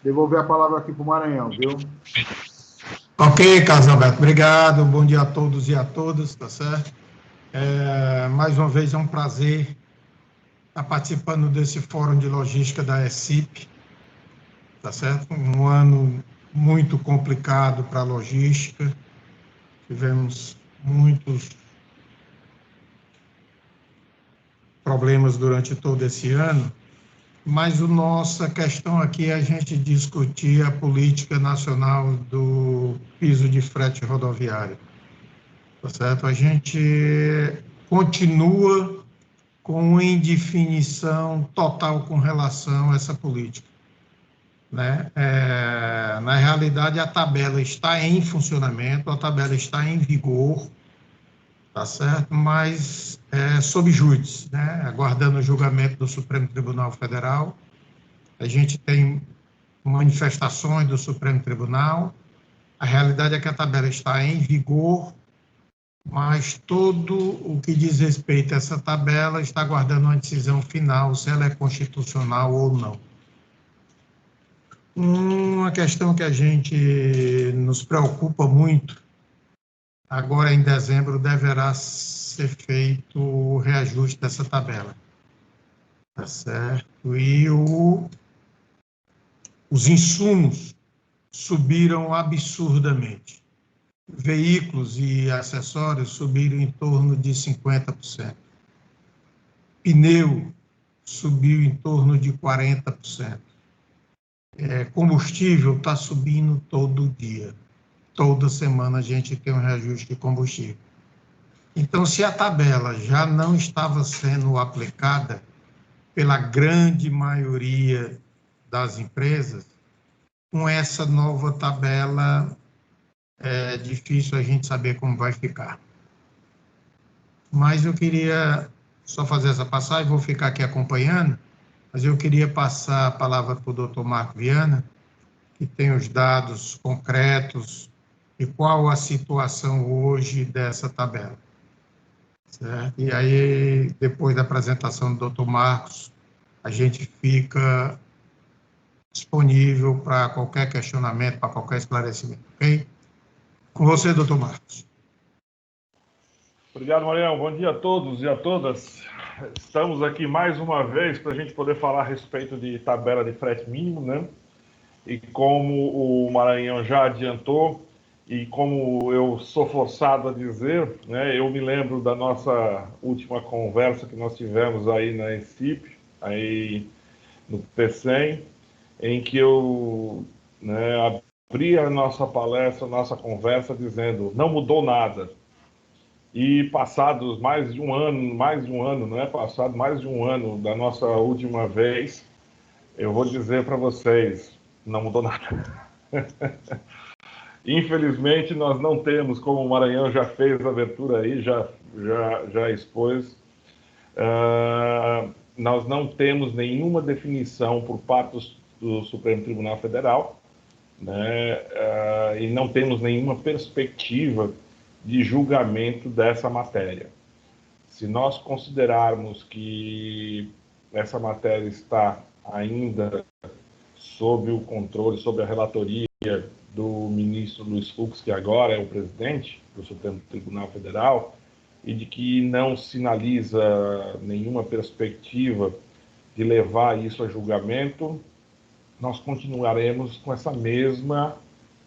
devolver a palavra aqui para o Maranhão, viu? Ok, Carlos Alberto, obrigado. Bom dia a todos e a todas, tá certo? Mais uma vez é um prazer estar participando desse Fórum de Logística da ECIP, tá certo? Um ano muito complicado para a logística, tivemos muitos problemas durante todo esse ano, mas a nossa questão aqui é a gente discutir a política nacional do piso de frete rodoviário, tá certo? A gente continua com indefinição total com relação a essa política, né? Na realidade, a tabela está em funcionamento, a tabela está em vigor, tá certo? Mas sob júdice, né? Aguardando o julgamento do Supremo Tribunal Federal. A gente tem manifestações do Supremo Tribunal. A realidade é que a tabela está em vigor, mas todo o que diz respeito a essa tabela está aguardando uma decisão final, se ela é constitucional ou não. Uma questão que a gente nos preocupa muito, agora em dezembro deverá ser feito o reajuste dessa tabela, tá certo? E os insumos subiram absurdamente. Veículos e acessórios subiram em torno de 50%. Pneu subiu em torno de 40%. Combustível está subindo todo dia. Toda semana a gente tem um reajuste de combustível. Então, se a tabela já não estava sendo aplicada pela grande maioria das empresas, com essa nova tabela é difícil a gente saber como vai ficar. Mas eu queria só fazer essa passagem, vou ficar aqui acompanhando, mas eu queria passar a palavra para o doutor Marco Viana, que tem os dados concretos e qual a situação hoje dessa tabela. Certo? E aí, depois da apresentação do doutor Marcos, a gente fica disponível para qualquer questionamento, para qualquer esclarecimento, ok? Com você, doutor Marcos. Obrigado, Marião. Bom dia a todos e a todas. Estamos aqui mais uma vez para a gente poder falar a respeito de tabela de frete mínimo, né? E como o Maranhão já adiantou, e como eu sou forçado a dizer, né, eu me lembro da nossa última conversa que nós tivemos aí na ECIP, aí no PCEM, em que eu, né, abri a nossa palestra, a nossa conversa dizendo, não mudou nada. E passados mais de um ano, não é passado mais de um ano da nossa última vez, eu vou dizer para vocês, não mudou nada. Infelizmente, nós não temos, como o Maranhão já fez a abertura aí, já expôs, nós não temos nenhuma definição por parte do Supremo Tribunal Federal, né, e não temos nenhuma perspectiva de julgamento dessa matéria. Se nós considerarmos que essa matéria está ainda sob o controle, sob a relatoria do ministro Luiz Fux, que agora é o presidente do Supremo Tribunal Federal, e de que não sinaliza nenhuma perspectiva de levar isso a julgamento, nós continuaremos com essa mesma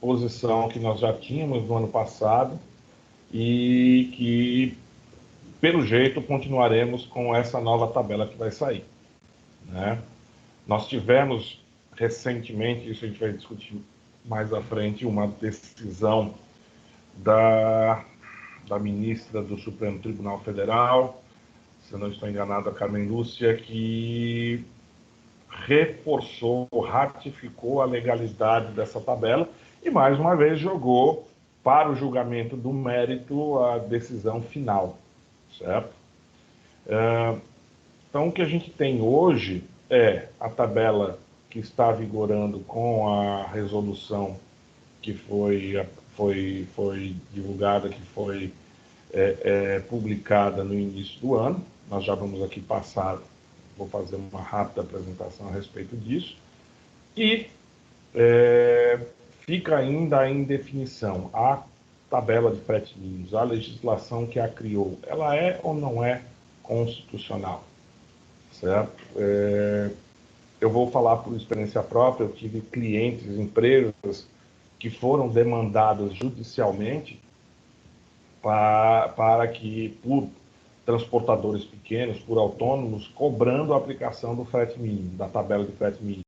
posição que nós já tínhamos no ano passado e que, pelo jeito, continuaremos com essa nova tabela que vai sair, né? Nós tivemos recentemente, isso a gente vai discutir mais à frente, uma decisão da ministra do Supremo Tribunal Federal, se eu não estou enganado, a Carmen Lúcia, que reforçou, ratificou a legalidade dessa tabela e, mais uma vez, jogou para o julgamento do mérito a decisão final, certo? Então, o que a gente tem hoje é a tabela que está vigorando com a resolução que foi divulgada, que foi publicada no início do ano. Nós já vamos aqui passar, vou fazer uma rápida apresentação a respeito disso. E fica ainda a indefinição. A tabela de fretes mínimos, a legislação que a criou, ela é ou não é constitucional? Certo? Eu vou falar por experiência própria, eu tive clientes, empresas que foram demandadas judicialmente para que, por transportadores pequenos, por autônomos, cobrando a aplicação do frete mínimo, da tabela de frete mínimo.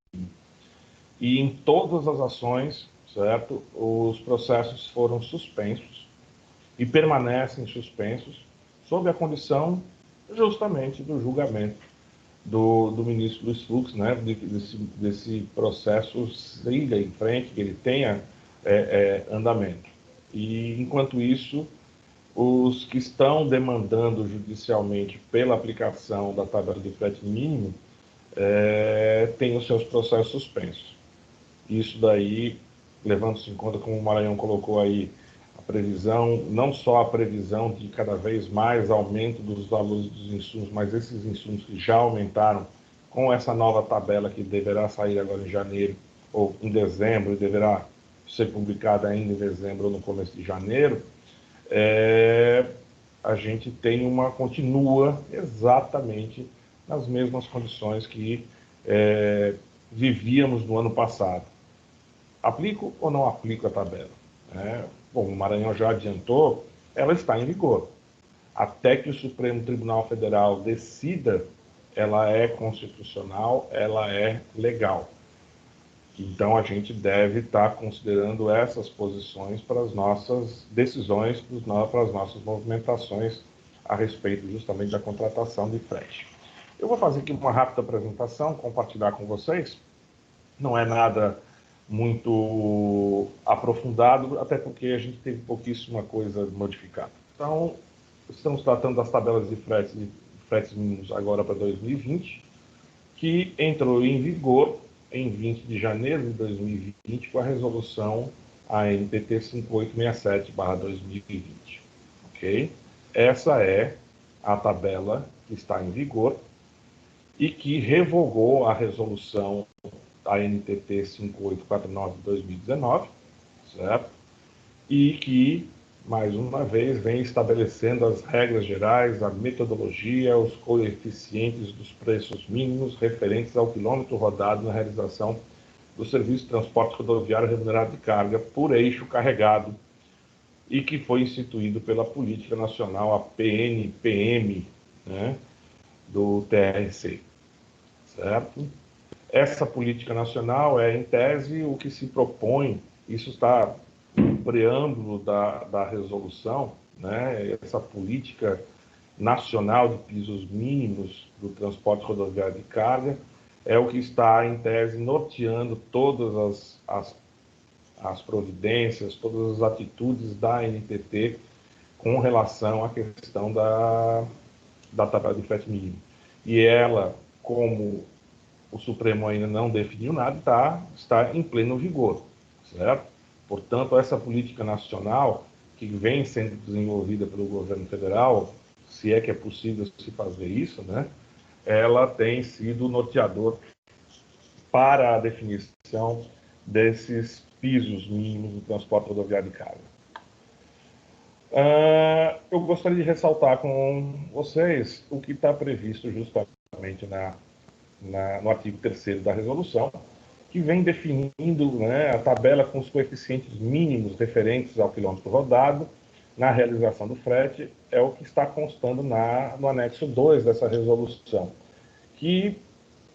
E em todas as ações, certo, os processos foram suspensos e permanecem suspensos sob a condição justamente do julgamento do ministro Luiz Fux, né, desse processo siga em frente, que ele tenha andamento. E, enquanto isso, os que estão demandando judicialmente pela aplicação da tabela de frete mínimo têm os seus processos suspensos. Isso daí, levando-se em conta, como o Maranhão colocou aí, a previsão, não só a previsão de cada vez mais aumento dos valores dos insumos, mas esses insumos que já aumentaram com essa nova tabela que deverá sair agora em janeiro ou em dezembro, e deverá ser publicada ainda em dezembro ou no começo de janeiro, a gente continua exatamente nas mesmas condições que vivíamos no ano passado. Aplico ou não aplico a tabela? Bom, o Maranhão já adiantou, ela está em vigor. Até que o Supremo Tribunal Federal decida, ela é constitucional, ela é legal. Então, a gente deve estar considerando essas posições para as nossas decisões, para as nossas movimentações a respeito justamente da contratação de frete. Eu vou fazer aqui uma rápida apresentação, compartilhar com vocês. Não é nada muito aprofundado, até porque a gente teve pouquíssima coisa modificada. Então, estamos tratando das tabelas de fretes mínimos agora para 2020, que entrou em vigor em 20 de janeiro de 2020 com a resolução ANTT 5867/2020. Ok? Essa é a tabela que está em vigor e que revogou a resolução ANTT 5849/2019, certo? E que, mais uma vez, vem estabelecendo as regras gerais, a metodologia, os coeficientes dos preços mínimos referentes ao quilômetro rodado na realização do serviço de transporte rodoviário remunerado de carga por eixo carregado e que foi instituído pela Política Nacional, a PNPM, né, do TRC, certo? Essa política nacional em tese, o que se propõe, isso está no preâmbulo da resolução, né? Essa política nacional de pisos mínimos do transporte rodoviário de carga é o que está, em tese, norteando todas as providências, todas as atitudes da ANTT com relação à questão da tabela de frete mínimo. E ela, como o Supremo ainda não definiu nada, está em pleno vigor, certo? Portanto, essa política nacional que vem sendo desenvolvida pelo governo federal, se é que é possível se fazer isso, né? Ela tem sido norteador para a definição desses pisos mínimos do transporte rodoviário de carga. Eu gostaria de ressaltar com vocês o que está previsto justamente no artigo 3º da resolução, que vem definindo, né, a tabela com os coeficientes mínimos referentes ao quilômetro rodado na realização do frete, é o que está constando no anexo 2 dessa resolução, que,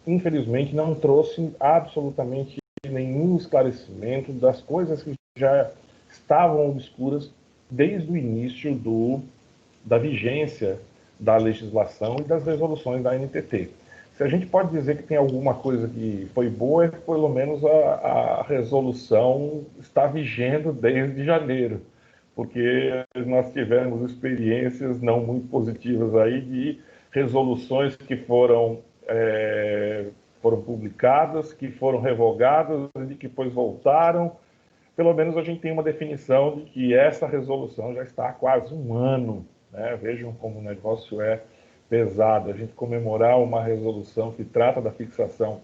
infelizmente, não trouxe absolutamente nenhum esclarecimento das coisas que já estavam obscuras desde o início da vigência da legislação e das resoluções da ANTT. Se a gente pode dizer que tem alguma coisa que foi boa, é que pelo menos a resolução está vigendo desde janeiro, porque nós tivemos experiências não muito positivas aí de resoluções que foram publicadas, que foram revogadas e que depois voltaram. Pelo menos a gente tem uma definição de que essa resolução já está há quase um ano, né? Vejam como o negócio é pesado. A gente comemorar uma resolução que trata da fixação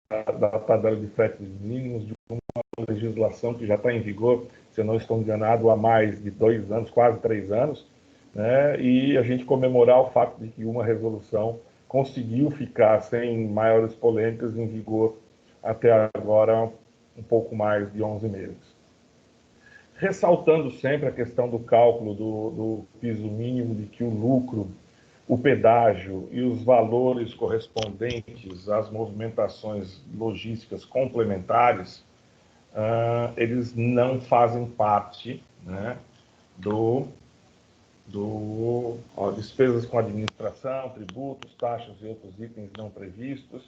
da tabela de fretes mínimos de uma legislação que já está em vigor, se eu não estou enganado, há mais de 2 anos, quase 3 anos, né? E a gente comemorar o fato de que uma resolução conseguiu ficar sem maiores polêmicas em vigor até agora, um pouco mais de 11 meses. Ressaltando sempre a questão do cálculo do piso mínimo, de que o lucro, o pedágio e os valores correspondentes às movimentações logísticas complementares, eles não fazem parte, né, despesas com administração, tributos, taxas e outros itens não previstos,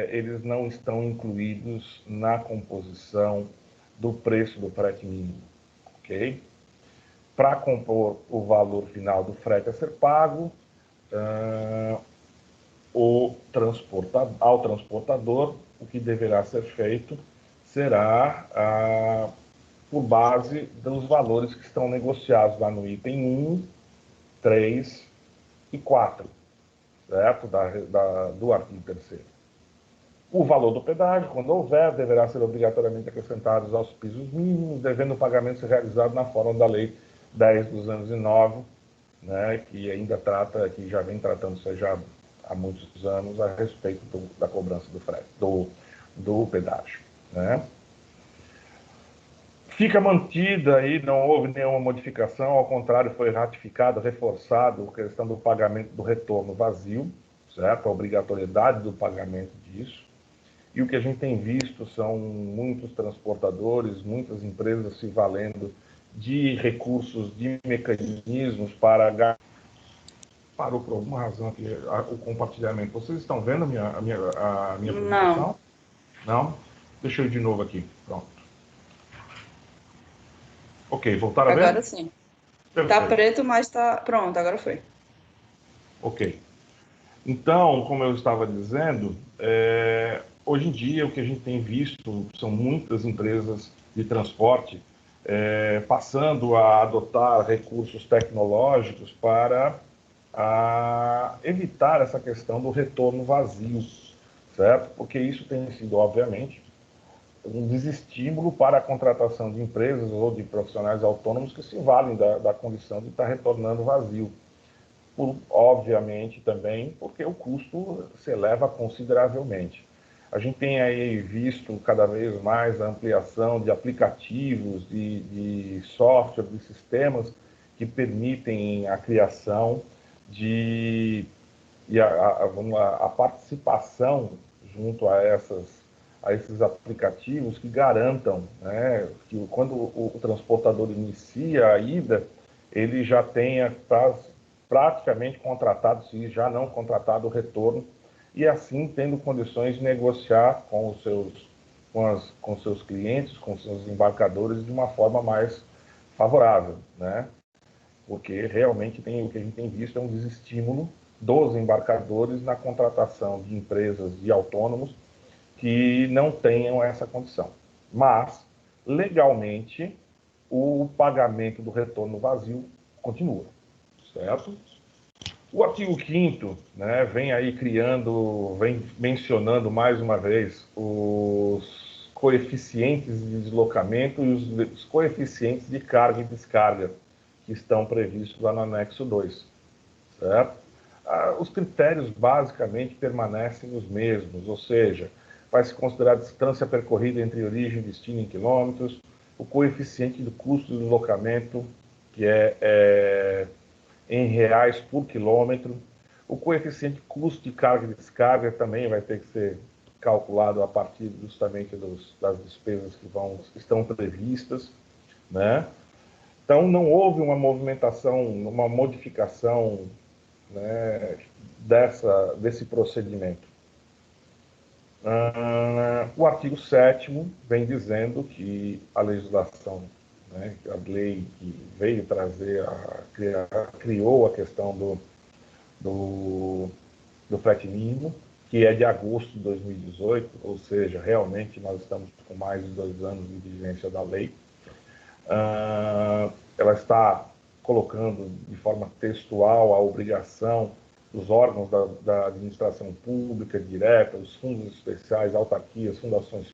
eles não estão incluídos na composição do preço do frete mínimo, ok? Para compor o valor final do frete a ser pago, ao transportador, o que deverá ser feito será por base dos valores que estão negociados lá no item 1, 3 e 4, certo? Do artigo 3º. O valor do pedágio, quando houver, deverá ser obrigatoriamente acrescentado aos pisos mínimos, devendo o pagamento ser realizado na forma da Lei 10/209, né, que ainda trata, que já vem tratando-se já há muitos anos a respeito da cobrança do frete, do pedágio, né? Fica mantida aí, não houve nenhuma modificação, ao contrário, foi ratificado, reforçado a questão do pagamento do retorno vazio, certo? A obrigatoriedade do pagamento disso. E o que a gente tem visto são muitos transportadores, muitas empresas se valendo de recursos, de mecanismos para parou por alguma razão aqui o compartilhamento. Vocês estão vendo a minha apresentação? Não? Deixa eu ir de novo aqui. Pronto. Ok, voltaram a ver? Agora sim. Tá preto, mas tá... Pronto, agora foi. Ok. Então, como eu estava dizendo, hoje em dia o que a gente tem visto são muitas empresas de transporte passando a adotar recursos tecnológicos para evitar essa questão do retorno vazio, certo? Porque isso tem sido, obviamente, um desestímulo para a contratação de empresas ou de profissionais autônomos que se valem da condição de estar retornando vazio. Obviamente também porque o custo se eleva consideravelmente. A gente tem aí visto cada vez mais a ampliação de aplicativos, de software, de sistemas que permitem a criação e a participação junto a esses aplicativos que garantam, né, que quando o transportador inicia a ida, ele já tenha praticamente contratado, se já não contratado, o retorno, e assim tendo condições de negociar com seus clientes, com seus embarcadores de uma forma mais favorável, né? Porque realmente o que a gente tem visto é um desestímulo dos embarcadores na contratação de empresas de autônomos que não tenham essa condição. Mas, legalmente, o pagamento do retorno vazio continua, certo? O artigo 5º, né, vem aí vem mencionando mais uma vez os coeficientes de deslocamento e os coeficientes de carga e descarga que estão previstos lá no anexo 2, certo? Os critérios basicamente permanecem os mesmos, ou seja, vai se considerar a distância percorrida entre origem e destino em quilômetros, o coeficiente do custo de deslocamento, que é em reais por quilômetro, o coeficiente de custo de carga e descarga também vai ter que ser calculado a partir justamente das despesas que estão previstas, né? Então, não houve uma modificação, né, desse procedimento. O artigo 7º vem dizendo que a legislação, né, a lei que veio trazer, criou a questão do frete mínimo, que é de agosto de 2018, ou seja, realmente nós estamos com mais de 2 anos de vigência da lei. Ela está colocando de forma textual a obrigação dos órgãos da administração pública direta, os fundos especiais, autarquias, fundações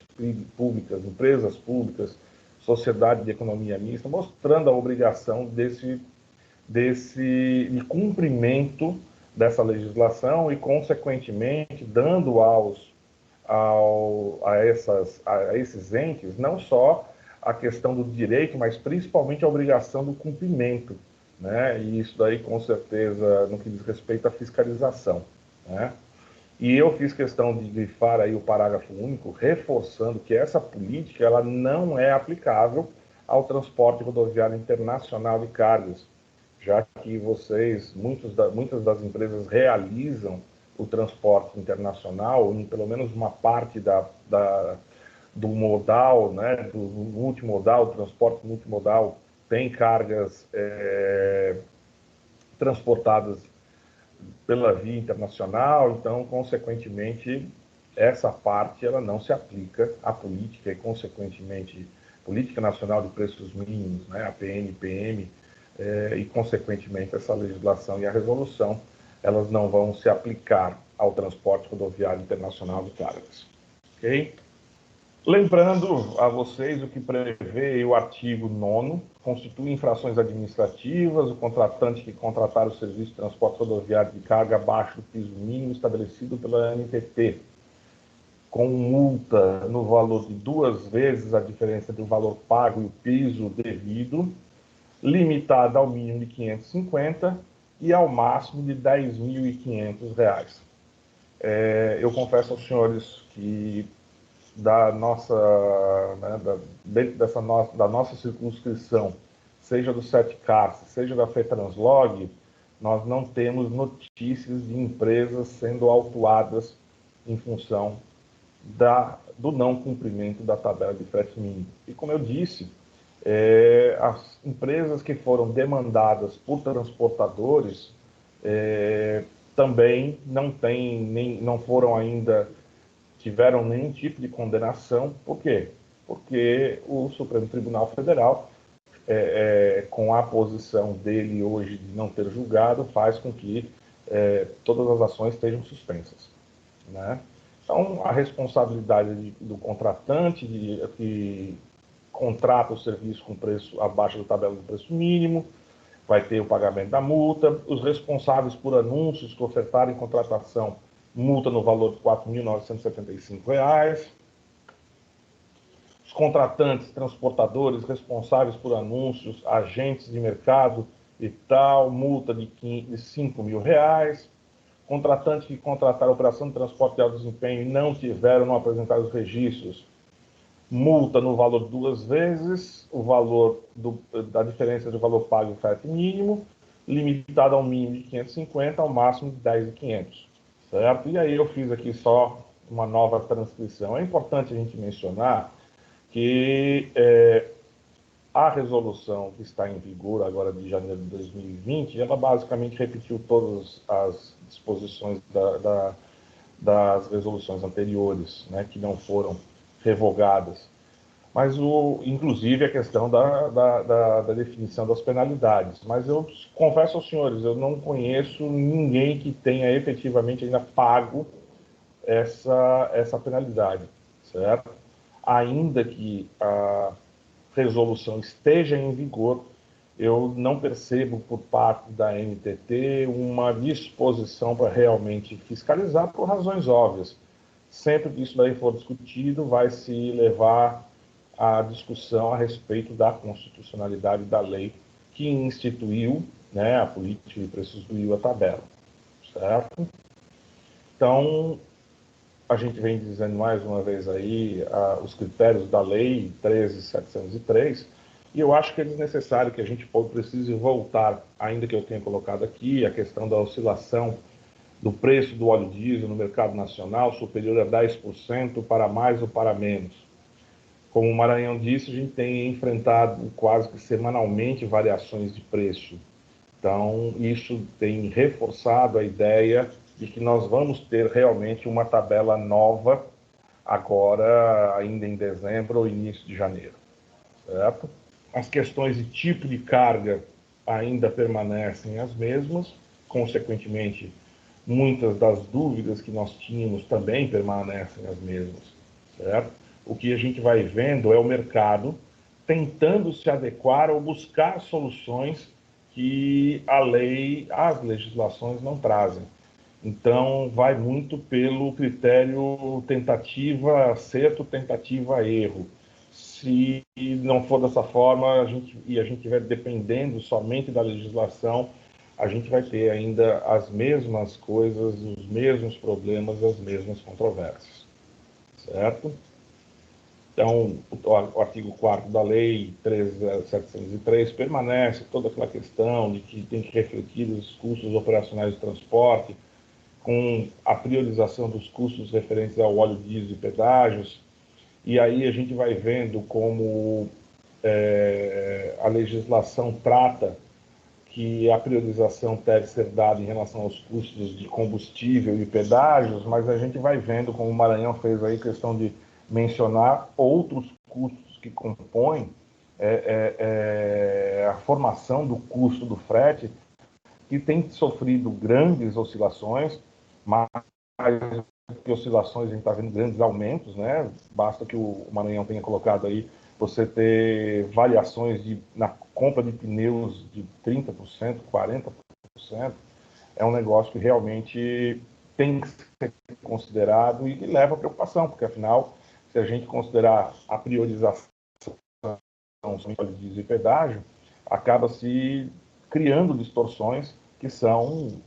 públicas, empresas públicas, sociedade de economia mista, mostrando a obrigação de cumprimento dessa legislação e, consequentemente, dando a esses entes não só a questão do direito, mas principalmente a obrigação do cumprimento, né? E isso daí, com certeza, no que diz respeito à fiscalização, né? E eu fiz questão de grifar aí o parágrafo único, reforçando que essa política ela não é aplicável ao transporte rodoviário internacional de cargas, já que muitas das empresas realizam o transporte internacional, em pelo menos uma parte do modal, né, do multimodal, transporte multimodal, tem cargas transportadas pela via internacional, então, consequentemente, essa parte ela não se aplica à política e, consequentemente, Política Nacional de Preços Mínimos, né, a PNPM, e, consequentemente, essa legislação e a resolução, elas não vão se aplicar ao transporte rodoviário internacional de cargas. Ok? Lembrando a vocês o que prevê o artigo 9º, constitui infrações administrativas o contratante que contratar o serviço de transporte rodoviário de carga abaixo do piso mínimo estabelecido pela ANTT, com multa no valor de 2 vezes a diferença entre o valor pago e o piso devido, limitada ao mínimo de 550 e ao máximo de R$10.500. Eu confesso aos senhores que da nossa circunscrição, seja do SETCARS, seja da FETranslog, nós não temos notícias de empresas sendo autuadas em função do não cumprimento da tabela de frete mínimo. E como eu disse, as empresas que foram demandadas por transportadores também não foram ainda, tiveram nenhum tipo de condenação. Por quê? Porque o Supremo Tribunal Federal, com a posição dele hoje de não ter julgado, faz com que todas as ações estejam suspensas, né? Então, a responsabilidade do contratante que contrata o serviço com preço abaixo da tabela do preço mínimo, vai ter o pagamento da multa. Os responsáveis por anúncios que ofertarem contratação, multa no valor de R$4.975. Os contratantes, transportadores, responsáveis por anúncios, agentes de mercado e tal, multa de R$5.000. Contratantes que contrataram a operação de transporte de alto desempenho e não apresentaram os registros, multa no valor de 2 vezes o valor da diferença do valor pago e frete mínimo, limitado ao mínimo de 550, ao máximo de 10.500. Certo? E aí eu fiz aqui só uma nova transcrição. É importante a gente mencionar que a resolução que está em vigor agora de janeiro de 2020, ela basicamente repetiu todas as disposições das resoluções anteriores, né, que não foram revogadas. Mas, inclusive, a questão da definição das penalidades. Mas eu confesso aos senhores, eu não conheço ninguém que tenha efetivamente ainda pago essa penalidade, certo? Ainda que a resolução esteja em vigor, eu não percebo por parte da NTT uma disposição para realmente fiscalizar, por razões óbvias. Sempre que isso daí for discutido, vai se levar a discussão a respeito da constitucionalidade da lei que instituiu, né, a política de preços do a tabela, certo? Então, a gente vem dizendo mais uma vez aí os critérios da lei 13.703, e eu acho que é necessário que a gente precise voltar, ainda que eu tenha colocado aqui, a questão da oscilação do preço do óleo diesel no mercado nacional superior a 10% para mais ou para menos. Como o Maranhão disse, a gente tem enfrentado quase que semanalmente variações de preço. Então, isso tem reforçado a ideia de que nós vamos ter realmente uma tabela nova agora, ainda em dezembro ou início de janeiro, certo? As questões de tipo de carga ainda permanecem as mesmas, consequentemente, muitas das dúvidas que nós tínhamos também permanecem as mesmas, certo? O que a gente vai vendo é o mercado tentando se adequar ou buscar soluções que a lei, as legislações não trazem. Então, vai muito pelo critério tentativa, acerto, tentativa, erro. Se não for dessa forma, a gente estiver dependendo somente da legislação, a gente vai ter ainda as mesmas coisas, os mesmos problemas, as mesmas controvérsias, certo? Então, o artigo 4º da Lei 13.703 permanece toda aquela questão de que tem que refletir os custos operacionais de transporte, com a priorização dos custos referentes ao óleo diesel e pedágios, e aí a gente vai vendo como a legislação trata que a priorização deve ser dada em relação aos custos de combustível e pedágios, mas a gente vai vendo, como o Maranhão fez aí, questão de mencionar outros custos que compõem a formação do custo do frete, que tem sofrido grandes oscilações, mas que oscilações a gente está vendo grandes aumentos, né? Basta que o Maranhão tenha colocado aí você ter variações na compra de pneus de 30%, 40%, é um negócio que realmente tem que ser considerado e leva a preocupação, porque afinal, se a gente considerar a priorização de pedágio, acaba se criando distorções que são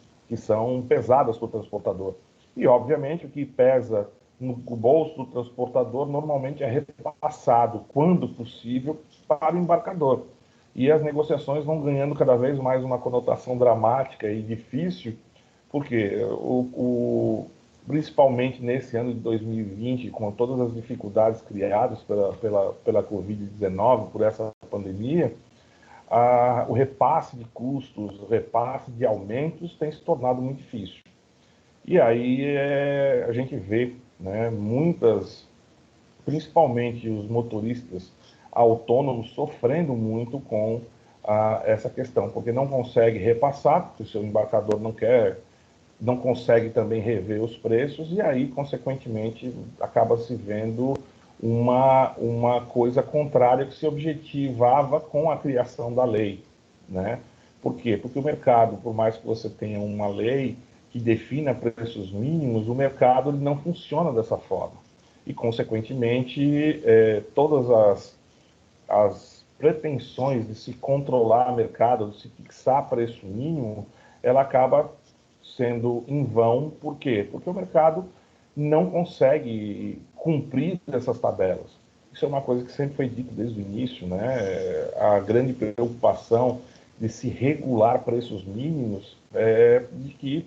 pesadas para o transportador. E, obviamente, o que pesa no bolso do transportador normalmente é repassado, quando possível, para o embarcador. E as negociações vão ganhando cada vez mais uma conotação dramática e difícil, porque principalmente nesse ano de 2020, com todas as dificuldades criadas pela Covid-19, por essa pandemia, o repasse de custos, o repasse de aumentos tem se tornado muito difícil. E aí a gente vê, né, principalmente os motoristas autônomos, sofrendo muito com essa questão, porque não consegue repassar, porque o seu embarcador não consegue também rever os preços, e aí, consequentemente, acaba se vendo uma coisa contrária que se objetivava com a criação da lei, né? Por quê? Porque o mercado, por mais que você tenha uma lei que defina preços mínimos, o mercado não funciona dessa forma. E, consequentemente, todas as pretensões de se controlar o mercado, de se fixar preço mínimo, ela acaba sendo em vão. Por quê? Porque o mercado não consegue cumprir essas tabelas. Isso é uma coisa que sempre foi dito desde o início, né? A grande preocupação de se regular preços mínimos é de que,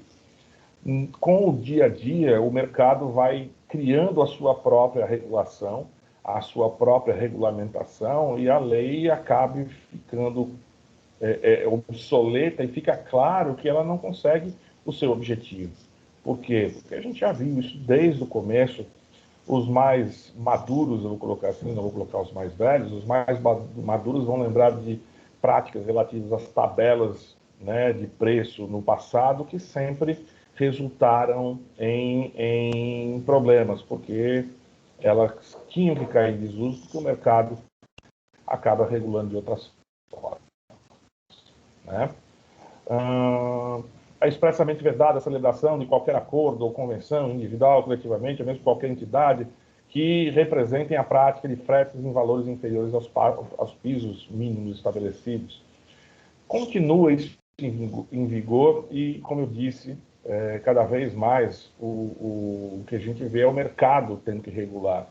com o dia a dia, o mercado vai criando a sua própria regulação, a sua própria regulamentação, e a lei acabe ficando obsoleta, e fica claro que ela não consegue o seu objetivo. Por quê? Porque a gente já viu isso desde o começo. Os mais maduros, eu vou colocar assim, não vou colocar os mais velhos, os mais maduros vão lembrar de práticas relativas às tabelas, né, de preço no passado, que sempre resultaram em problemas, porque elas tinham que cair em desuso, porque o mercado acaba regulando de outras formas, né? É expressamente vedada a celebração de qualquer acordo ou convenção, individual, coletivamente, ou mesmo qualquer entidade, que representem a prática de fretes em valores inferiores aos pisos mínimos estabelecidos. Continua isso em vigor e, como eu disse, cada vez mais o que a gente vê é o mercado tendo que regular.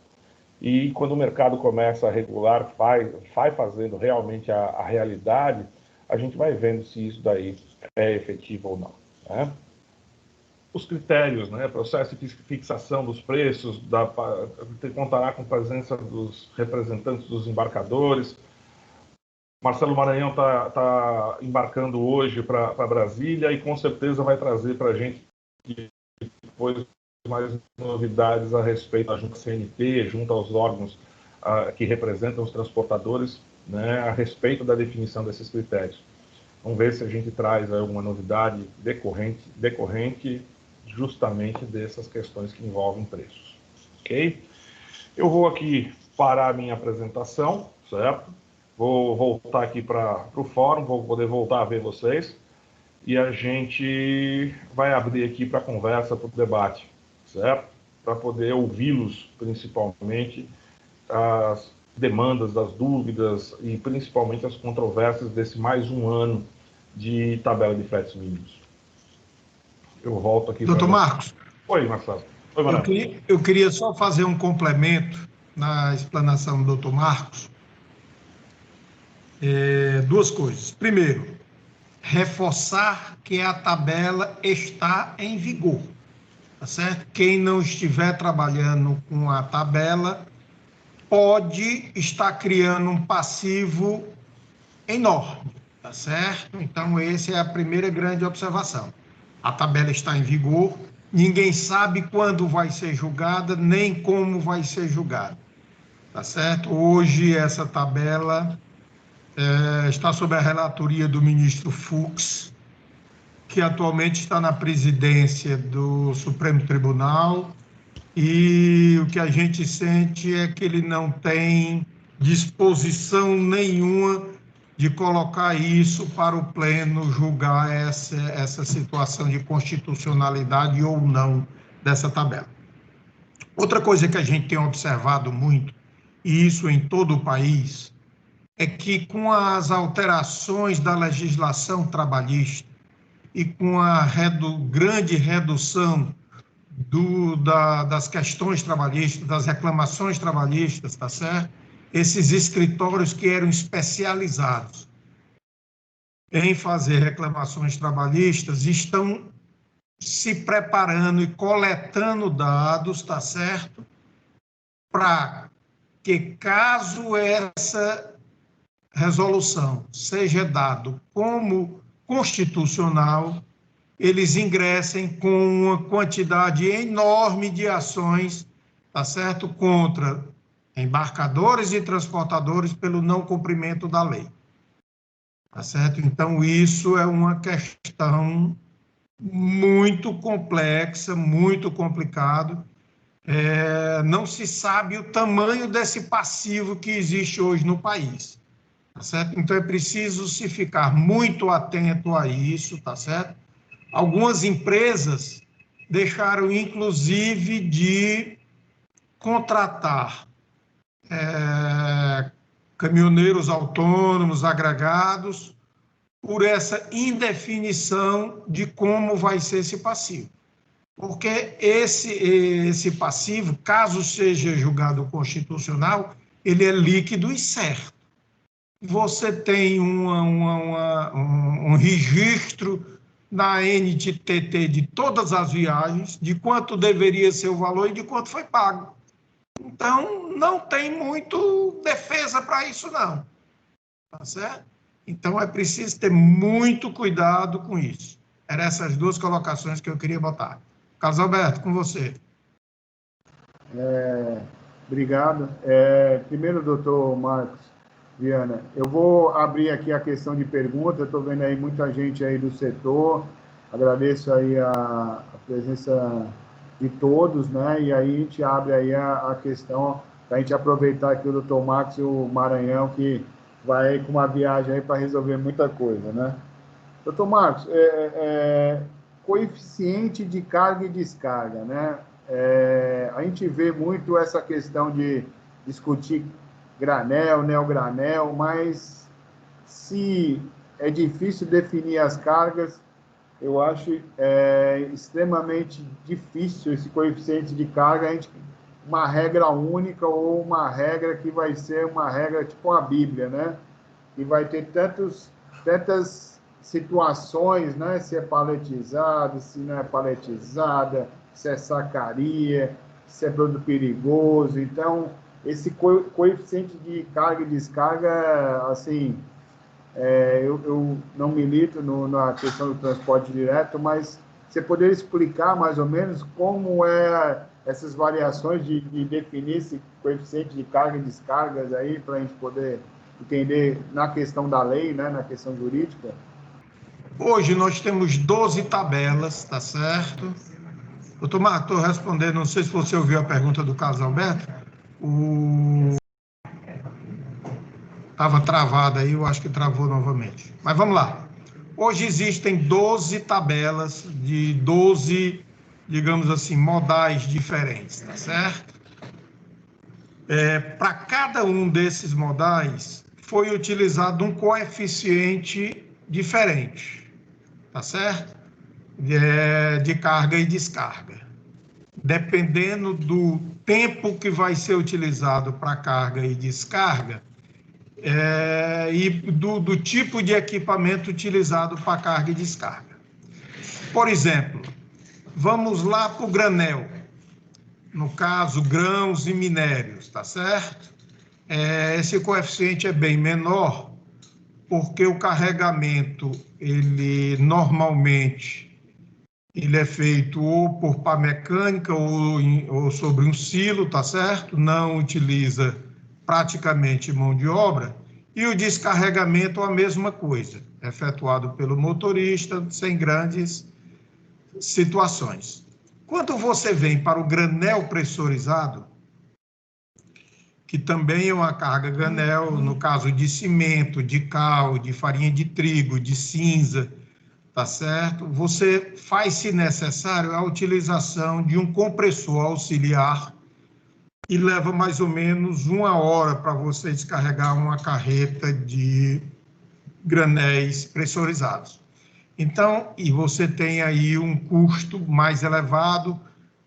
E quando o mercado começa a regular, vai fazendo realmente a realidade, a gente vai vendo se isso daí é efetivo ou não, né? Os critérios, né? Processo de fixação dos preços, contará com a presença dos representantes dos embarcadores. Marcelo Maranhão está embarcando hoje para Brasília e com certeza vai trazer para a gente depois mais novidades a respeito da junta CNT, junto aos órgãos que representam os transportadores, né, a respeito da definição desses critérios. Vamos ver se a gente traz alguma novidade decorrente justamente dessas questões que envolvem preços. Ok? Eu vou aqui parar a minha apresentação, certo? Vou voltar aqui para o fórum, vou poder voltar a ver vocês. E a gente vai abrir aqui para a conversa, para o debate, certo? Para poder ouvi-los, principalmente, as demandas, as dúvidas e principalmente as controvérsias desse mais um ano de tabela de fretes mínimos. Eu volto aqui. Doutor Marcos. Oi, Marcelo. Oi, Manuel. Eu queria só fazer um complemento na explanação do doutor Marcos. Duas coisas. Primeiro, reforçar que a tabela está em vigor, tá certo? Quem não estiver trabalhando com a tabela pode estar criando um passivo enorme, tá certo? Então, essa é a primeira grande observação. A tabela está em vigor, ninguém sabe quando vai ser julgada, nem como vai ser julgada, tá certo? Hoje, essa tabela está sob a relatoria do ministro Fux, que atualmente está na presidência do Supremo Tribunal, e o que a gente sente é que ele não tem disposição nenhuma de colocar isso para o pleno julgar essa situação de constitucionalidade ou não dessa tabela. Outra coisa que a gente tem observado muito, e isso em todo o país, é que com as alterações da legislação trabalhista e com a grande redução das questões trabalhistas, das reclamações trabalhistas, tá certo? Esses escritórios que eram especializados em fazer reclamações trabalhistas estão se preparando e coletando dados, tá certo? Para que, caso essa resolução seja dado como constitucional, eles ingressem com uma quantidade enorme de ações, tá certo? Contra embarcadores e transportadores pelo não cumprimento da lei, tá certo? Então, isso é uma questão muito complexa, muito complicado. Não se sabe o tamanho desse passivo que existe hoje no país, tá certo? Então, é preciso se ficar muito atento a isso, tá certo? Algumas empresas deixaram, inclusive, de contratar caminhoneiros autônomos, agregados, por essa indefinição de como vai ser esse passivo. Porque esse passivo, caso seja julgado constitucional, ele é líquido e certo. Você tem um registro na NTT de todas as viagens, de quanto deveria ser o valor e de quanto foi pago. Então, não tem muito defesa para isso, não. Tá certo? Então, é preciso ter muito cuidado com isso. Eram essas duas colocações que eu queria botar. Carlos Alberto, com você. Obrigado. Primeiro, doutor Marcos Viana, eu vou abrir aqui a questão de pergunta. Estou vendo aí muita gente aí do setor. Agradeço aí a presença de todos, né? E aí a gente abre aí a questão para a gente aproveitar aqui o doutor Marcos e o Maranhão, que vai com uma viagem aí para resolver muita coisa, né? Doutor Marcos, coeficiente de carga e descarga, né? A gente vê muito essa questão de discutir granel, neogranel, mas se é difícil definir as cargas, eu acho extremamente difícil esse coeficiente de carga, uma regra única ou uma regra que vai ser uma regra tipo uma Bíblia, né? E vai ter tantas situações, né? Se é paletizado, se não é paletizada, se é sacaria, se é produto perigoso. Então, esse coeficiente de carga e descarga, assim, eu não milito na questão do transporte direto, mas você poderia explicar mais ou menos como essas variações de definir esse coeficiente de carga e descargas aí, para a gente poder entender na questão da lei, né, na questão jurídica? Hoje nós temos 12 tabelas, tá certo? Doutor Marco, estou respondendo, não sei se você ouviu a pergunta do Carlos Alberto, estava travado aí, eu acho que travou novamente. Mas vamos lá. Hoje existem 12 tabelas de 12, digamos assim, modais diferentes, tá certo? Para cada um desses modais, foi utilizado um coeficiente diferente, tá certo? De carga e descarga. Dependendo do tempo que vai ser utilizado para carga e descarga, e do tipo de equipamento utilizado para carga e descarga. Por exemplo, vamos lá para o granel, no caso, grãos e minérios, tá certo? Esse coeficiente é bem menor, porque o carregamento, ele normalmente, ele é feito ou por pá mecânica ou sobre um silo, tá certo? Não utiliza praticamente mão de obra. E o descarregamento, a mesma coisa, efetuado pelo motorista, sem grandes situações. Quando você vem para o granel pressurizado, que também é uma carga granel, no caso de cimento, de cal, de farinha de trigo, de cinza, tá certo? Você faz, se necessário, a utilização de um compressor auxiliar e leva mais ou menos 1 hora para você descarregar uma carreta de granéis pressurizados. Então, e você tem aí um custo mais elevado,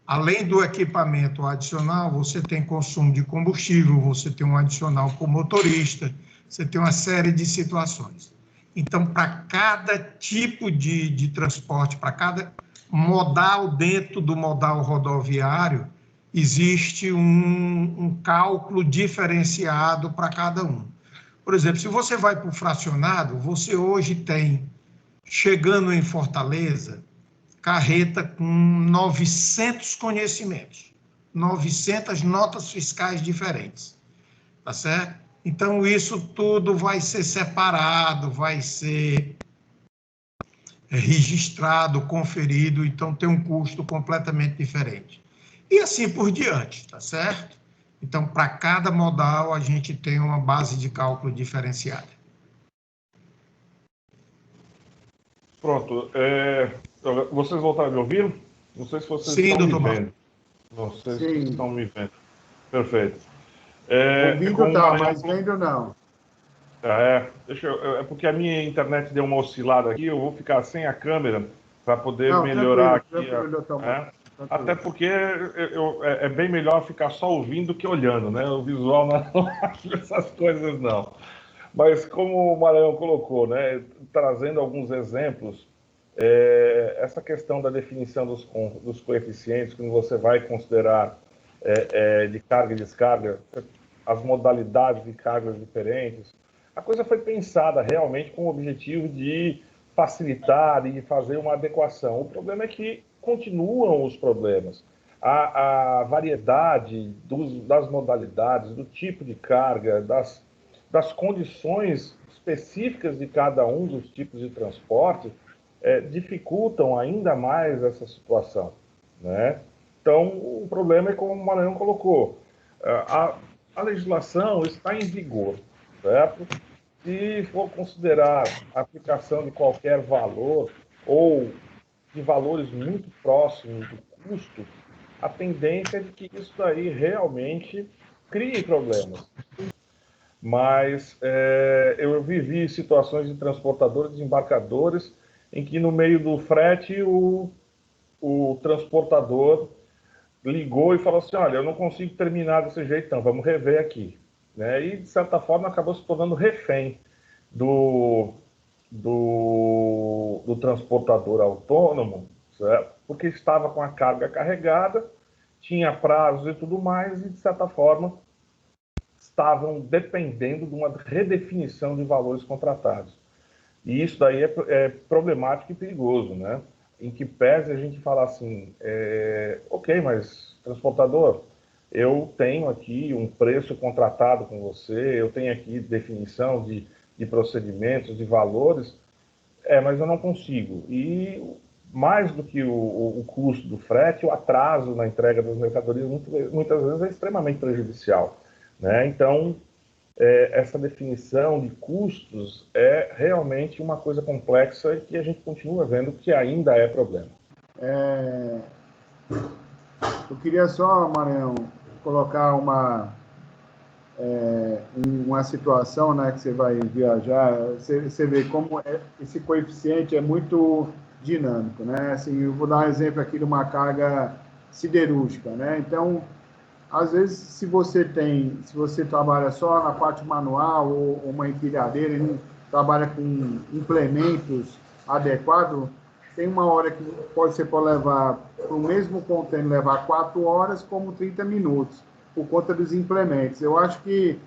além do equipamento adicional, você tem consumo de combustível, você tem um adicional para o motorista, você tem uma série de situações. Então, para cada tipo de transporte, para cada modal dentro do modal rodoviário, existe um cálculo diferenciado para cada um. Por exemplo, se você vai para o fracionado, você hoje tem, chegando em Fortaleza, carreta com 900 conhecimentos, 900 notas fiscais diferentes, tá certo? Então, isso tudo vai ser separado, vai ser registrado, conferido, então tem um custo completamente diferente. E assim por diante, tá certo? Então, para cada modal, a gente tem uma base de cálculo diferenciada. Pronto. Vocês voltaram a me ouvir? Não sei se vocês Sim, estão me doutor vendo. Não sei se Sim. vocês estão me vendo. Perfeito. Ouvindo tá, mas vendo não. É porque a minha internet deu uma oscilada aqui, eu vou ficar sem a câmera para poder Não, melhorar tranquilo, doutor Marcos, tranquilo. Até porque é bem melhor ficar só ouvindo do que olhando, né? O visual não acho essas coisas, não. Mas como o Maranhão colocou, né, trazendo alguns exemplos, essa questão da definição dos coeficientes, quando você vai considerar de carga e descarga, as modalidades de cargas diferentes, a coisa foi pensada realmente com o objetivo de facilitar e fazer uma adequação. O problema é que continuam os problemas. A variedade das modalidades, do tipo de carga, das condições específicas de cada um dos tipos de transporte dificultam ainda mais essa situação, né? Então, o problema é como o Maranhão colocou, a legislação está em vigor, certo? Se for considerar a aplicação de qualquer valor ou de valores muito próximos do custo, a tendência é de que isso daí realmente crie problemas. Mas eu vivi situações de transportadores, de embarcadores, em que no meio do frete o transportador ligou e falou assim, olha, eu não consigo terminar desse jeito, então vamos rever aqui. Né? E, de certa forma, acabou se tornando refém do transportador autônomo, certo? Porque estava com a carga carregada, tinha prazos e tudo mais, e, de certa forma, estavam dependendo de uma redefinição de valores contratados. E isso daí é problemático e perigoso, né? Em que pese a gente falar assim, ok, mas transportador, eu tenho aqui um preço contratado com você, eu tenho aqui definição de procedimentos, de valores, mas eu não consigo. E mais do que o custo do frete, o atraso na entrega das mercadorias muitas vezes é extremamente prejudicial, né? Então, essa definição de custos é realmente uma coisa complexa e que a gente continua vendo que ainda é problema. Eu queria só, Maranhão, colocar uma situação, né, que você vai viajar, você vê como esse coeficiente é muito dinâmico, né? Assim, eu vou dar um exemplo aqui de uma carga siderúrgica, né? Então, às vezes, se você trabalha só na parte manual ou uma empilhadeira e não trabalha com implementos adequados, tem uma hora que você pode levar, para o mesmo container, levar 4 horas, como 30 minutos, por conta dos implementos. Eu acho que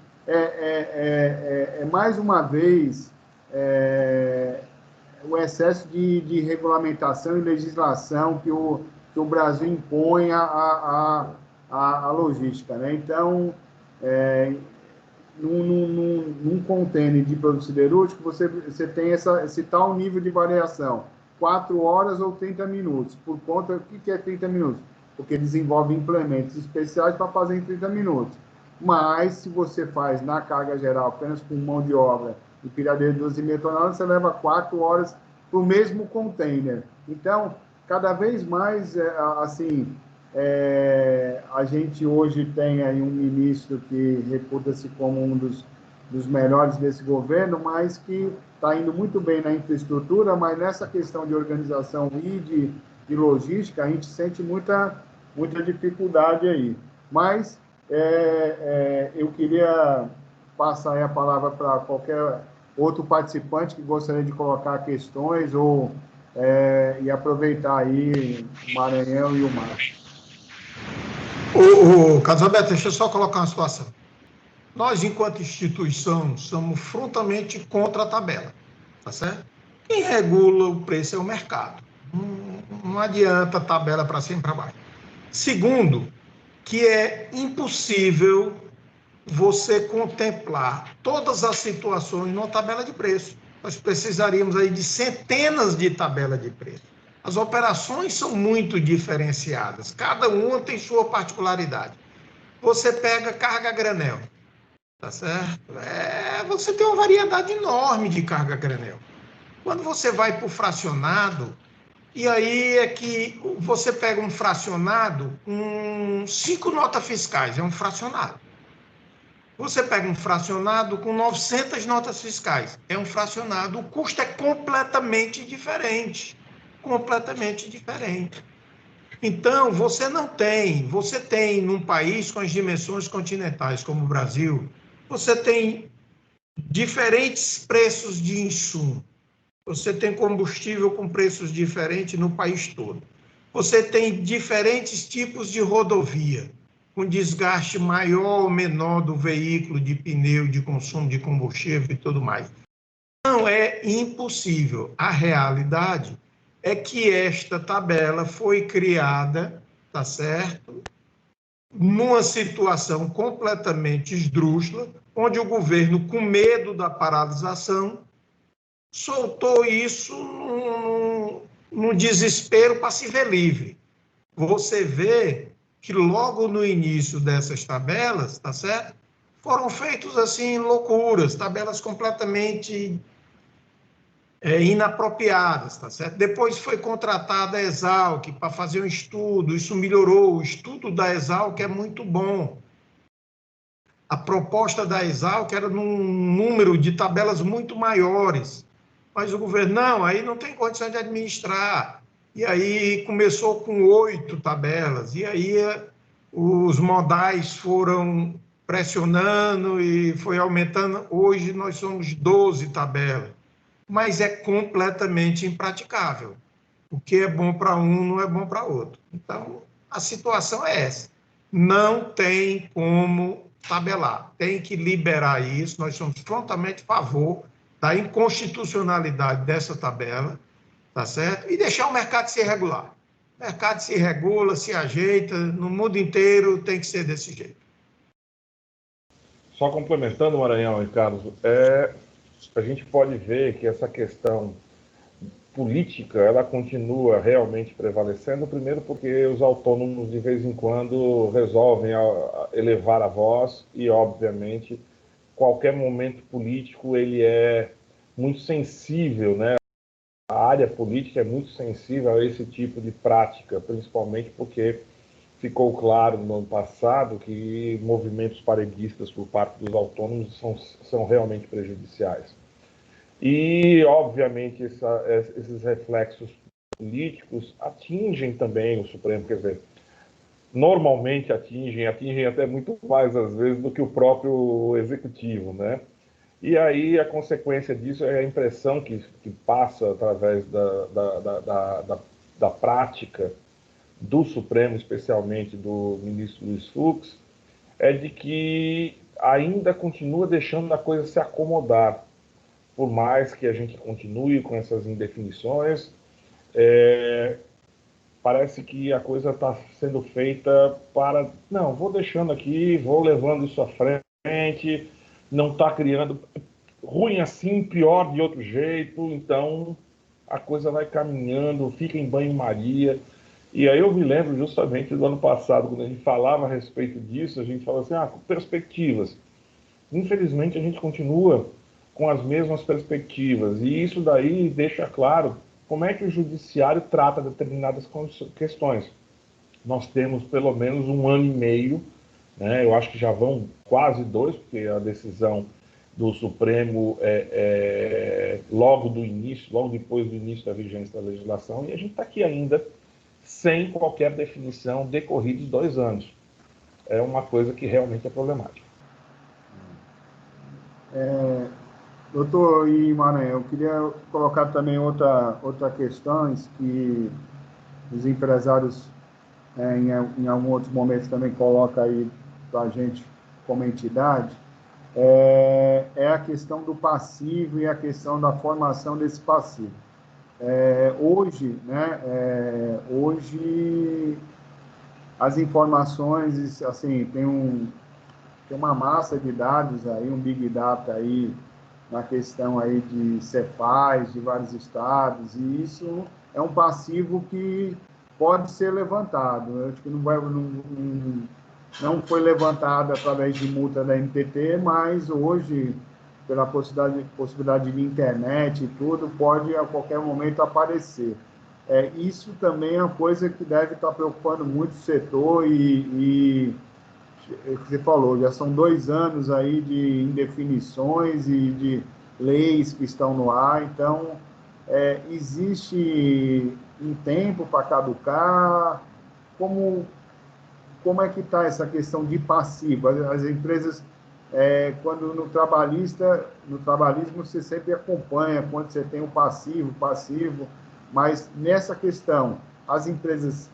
mais uma vez, o excesso de regulamentação e legislação que o Brasil impõe à logística, né? Então, num container de produto siderúrgico, você tem esse tal nível de variação, 4 horas ou 30 minutos. Por conta, o que é 30 minutos? Porque desenvolve implementos especiais para fazer em 30 minutos. Mas, se você faz na carga geral, apenas com mão de obra e pilhadeira de 12,5 toneladas, você leva 4 horas para o mesmo container. Então, cada vez mais, a gente hoje tem aí um ministro que reputa-se como um dos melhores desse governo, mas que está indo muito bem na infraestrutura, mas nessa questão de organização e de logística, a gente sente muita dificuldade aí. Mas eu queria passar aí a palavra para qualquer outro participante que gostaria de colocar questões e aproveitar aí o Maranhão e o Márcio. O Carlos Alberto, deixa eu só colocar uma situação. Nós, enquanto instituição, somos frontalmente contra a tabela, tá certo? Quem regula o preço é o mercado. Não adianta a tabela para cima e para baixo. Segundo, que é impossível você contemplar todas as situações numa tabela de preço. Nós precisaríamos aí de centenas de tabelas de preço. As operações são muito diferenciadas, cada uma tem sua particularidade. Você pega carga a granel, tá certo? Você tem uma variedade enorme de carga a granel. Quando você vai para o fracionado, e aí é que você pega um fracionado com 5 notas fiscais, é um fracionado. Você pega um fracionado com 900 notas fiscais, é um fracionado, o custo é completamente diferente. Completamente diferente. Então, você tem num país com as dimensões continentais como o Brasil, você tem diferentes preços de insumo. Você tem combustível com preços diferentes no país todo. Você tem diferentes tipos de rodovia, com desgaste maior ou menor do veículo, de pneu, de consumo de combustível e tudo mais. Não é impossível. A realidade é que esta tabela foi criada, tá certo? Numa situação completamente esdrúxula, onde o governo, com medo da paralisação, soltou isso num desespero para se ver livre. Você vê que logo no início dessas tabelas, tá certo? Foram feitas assim loucuras, tabelas completamente inapropriadas, tá certo? Depois foi contratada a Exalc para fazer um estudo, isso melhorou, o estudo da Exalc é muito bom. A proposta da Exalc era num número de tabelas muito maiores, mas o governo, não, aí não tem condição de administrar. E aí começou com 8 tabelas, e aí os modais foram pressionando e foi aumentando. Hoje nós somos 12 tabelas, mas é completamente impraticável. O que é bom para um não é bom para outro. Então, a situação é essa. Não tem como tabelar, tem que liberar isso. Nós somos frontalmente a favor da inconstitucionalidade dessa tabela, tá certo? E deixar o mercado se regular. O mercado se regula, se ajeita, no mundo inteiro tem que ser desse jeito. Só complementando, Maranhão e Carlos, a gente pode ver que essa questão, política ela continua realmente prevalecendo, primeiro porque os autônomos de vez em quando resolvem elevar a voz e, obviamente, qualquer momento político ele é muito sensível, né? A área política é muito sensível a esse tipo de prática, principalmente porque ficou claro no ano passado que movimentos paredistas por parte dos autônomos são realmente prejudiciais. E, obviamente, esses reflexos políticos atingem também o Supremo, quer dizer, normalmente atingem até muito mais, às vezes, do que o próprio Executivo, né? E aí a consequência disso é a impressão que passa através da prática do Supremo, especialmente do ministro Luiz Fux, é de que ainda continua deixando a coisa se acomodar. Por mais que a gente continue com essas indefinições, parece que a coisa está sendo feita para... Não, vou deixando aqui, vou levando isso à frente, não está criando... Ruim assim, pior de outro jeito, então a coisa vai caminhando, fica em banho-maria. E aí eu me lembro justamente do ano passado, quando a gente falava a respeito disso, a gente falava assim, perspectivas. Infelizmente a gente continua com as mesmas perspectivas, e isso daí deixa claro como é que o judiciário trata determinadas questões. Nós temos pelo menos 1 ano e meio, né? Eu acho que já vão quase 2, porque a decisão do Supremo logo depois do início da vigência da legislação, e a gente está aqui ainda sem qualquer definição decorridos 2 anos. É uma coisa que realmente é problemática. Doutor Maranhão, eu queria colocar também outra questões que os empresários, em alguns outros momentos, também colocam aí para a gente como entidade, é a questão do passivo e a questão da formação desse passivo. Hoje as informações, assim, tem uma massa de dados aí, um big data aí na questão aí de Cefaz, de vários estados, e isso é um passivo que pode ser levantado. Eu acho que não foi levantado através de multa da NTT, mas hoje, pela possibilidade de internet e tudo, pode a qualquer momento aparecer. Isso também é uma coisa que deve estar preocupando muito o setor e você falou, já são 2 anos aí de indefinições e de leis que estão no ar, então existe um tempo para caducar. Como é que está essa questão de passivo? As empresas, quando no trabalhismo você sempre acompanha quando você tem o passivo, mas nessa questão, as empresas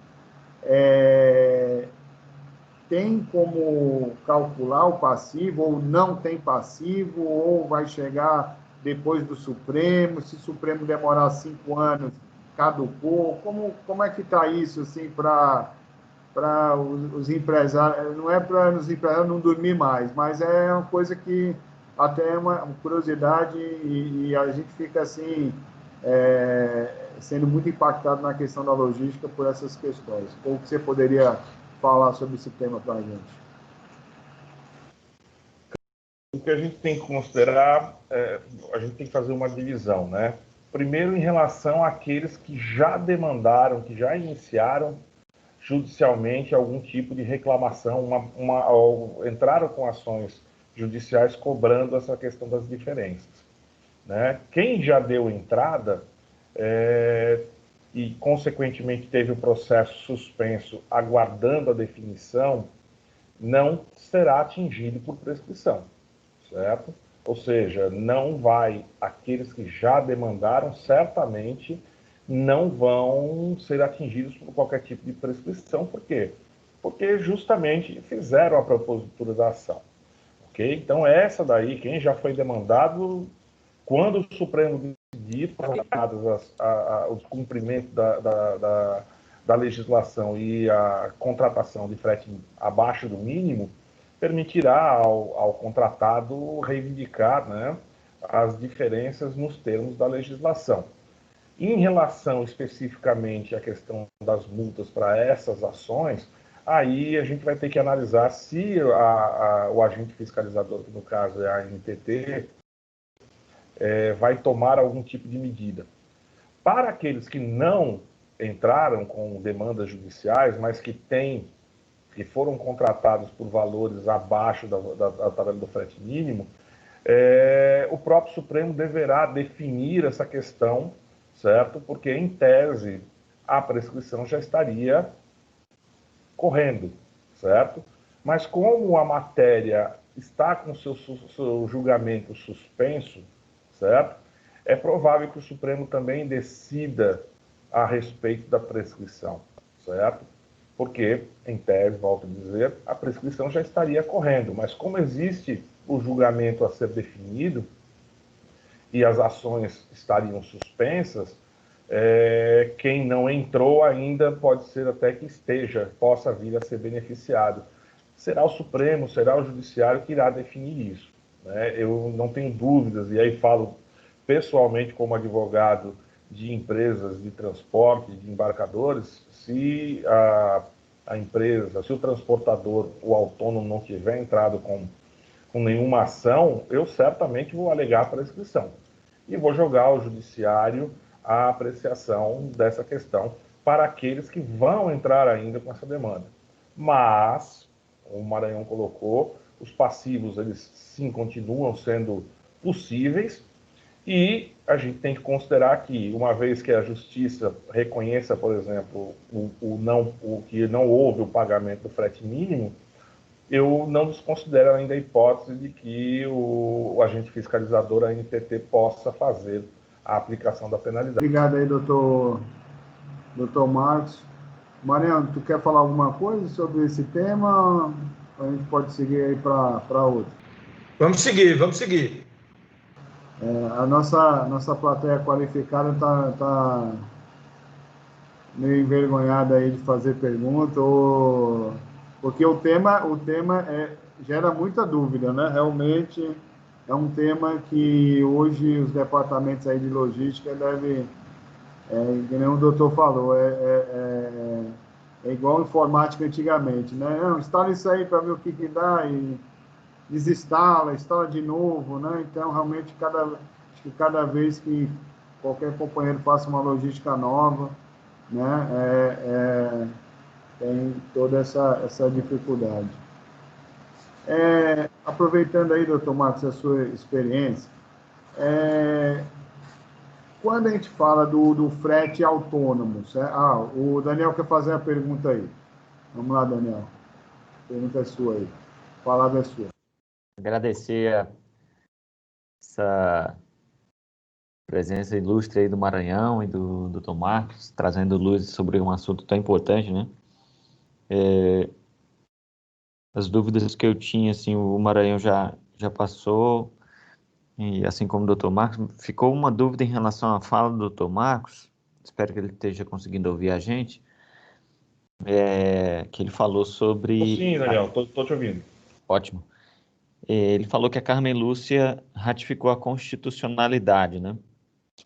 tem como calcular o passivo, ou não tem passivo, ou vai chegar depois do Supremo, se o Supremo demorar 5 anos, caducou? Como é que está isso, assim, para os empresários? Não é para os empresários não dormir mais, mas é uma coisa que até é uma curiosidade e a gente fica, assim, sendo muito impactado na questão da logística por essas questões. Ou que você poderia falar sobre esse tema para a gente? O que a gente tem que considerar, a gente tem que fazer uma divisão, né? Primeiro, em relação àqueles que já demandaram, que já iniciaram judicialmente algum tipo de reclamação, entraram com ações judiciais cobrando essa questão das diferenças, né? Quem já deu entrada e, consequentemente, teve o processo suspenso aguardando a definição, não será atingido por prescrição, certo? Ou seja, não vai, aqueles que já demandaram, certamente não vão ser atingidos por qualquer tipo de prescrição. Por quê? Porque justamente fizeram a propositura da ação. Ok? Então, essa daí, quem já foi demandado, quando o Supremo decidir o cumprimento da legislação e a contratação de frete abaixo do mínimo, permitirá ao contratado reivindicar, né, as diferenças nos termos da legislação. Em relação especificamente à questão das multas para essas ações, aí a gente vai ter que analisar se o agente fiscalizador, que no caso é a ANTT, vai tomar algum tipo de medida. Para aqueles que não entraram com demandas judiciais, mas que foram contratados por valores abaixo da tabela do frete mínimo, o próprio Supremo deverá definir essa questão, certo? Porque, em tese, a prescrição já estaria correndo, certo? Mas como a matéria está com seu julgamento suspenso, certo? É provável que o Supremo também decida a respeito da prescrição, certo? Porque, em tese, volto a dizer, a prescrição já estaria correndo, mas como existe o julgamento a ser definido e as ações estariam suspensas, quem não entrou ainda pode ser até que possa vir a ser beneficiado. Será o Supremo, será o Judiciário que irá definir isso, né? Eu não tenho dúvidas, e aí falo pessoalmente como advogado de empresas de transporte, de embarcadores, se a empresa, se o transportador, o autônomo não tiver entrado com nenhuma ação, eu certamente vou alegar prescrição e vou jogar ao judiciário a apreciação dessa questão para aqueles que vão entrar ainda com essa demanda. Mas, como o Maranhão colocou, os passivos, eles sim continuam sendo possíveis, e a gente tem que considerar que, uma vez que a justiça reconheça, por exemplo, que não houve o pagamento do frete mínimo, eu não desconsidero ainda a hipótese de que o agente fiscalizador, a ANTT, possa fazer a aplicação da penalidade. Obrigado aí, doutor Marcos. Mariano, tu quer falar alguma coisa sobre esse tema? A gente pode seguir aí para outro. Vamos seguir. A nossa plateia qualificada está meio envergonhada aí de fazer pergunta, porque o tema gera muita dúvida, né? Realmente é um tema que hoje os departamentos aí de logística devem, que nem o doutor falou, é igual informática antigamente, né? Não, instala isso aí para ver o que dá e desinstala, instala de novo, né? Então, realmente, acho que cada vez que qualquer companheiro faça uma logística nova, né, tem toda essa dificuldade. Aproveitando aí, doutor Marcos, a sua experiência, quando a gente fala do frete autônomo, o Daniel quer fazer a pergunta aí. Vamos lá, Daniel. A pergunta é sua aí. A palavra é sua. Agradecer essa presença ilustre aí do Maranhão e do Dr. Marcos, trazendo luz sobre um assunto tão importante, né? As dúvidas que eu tinha, assim, o Maranhão já passou, e assim como o Dr. Marcos, ficou uma dúvida em relação à fala do Dr. Marcos, espero que ele esteja conseguindo ouvir a gente, que ele falou sobre... Sim, Daniel, estou te ouvindo. Ótimo. Ele falou que a Carmen Lúcia ratificou a constitucionalidade, né?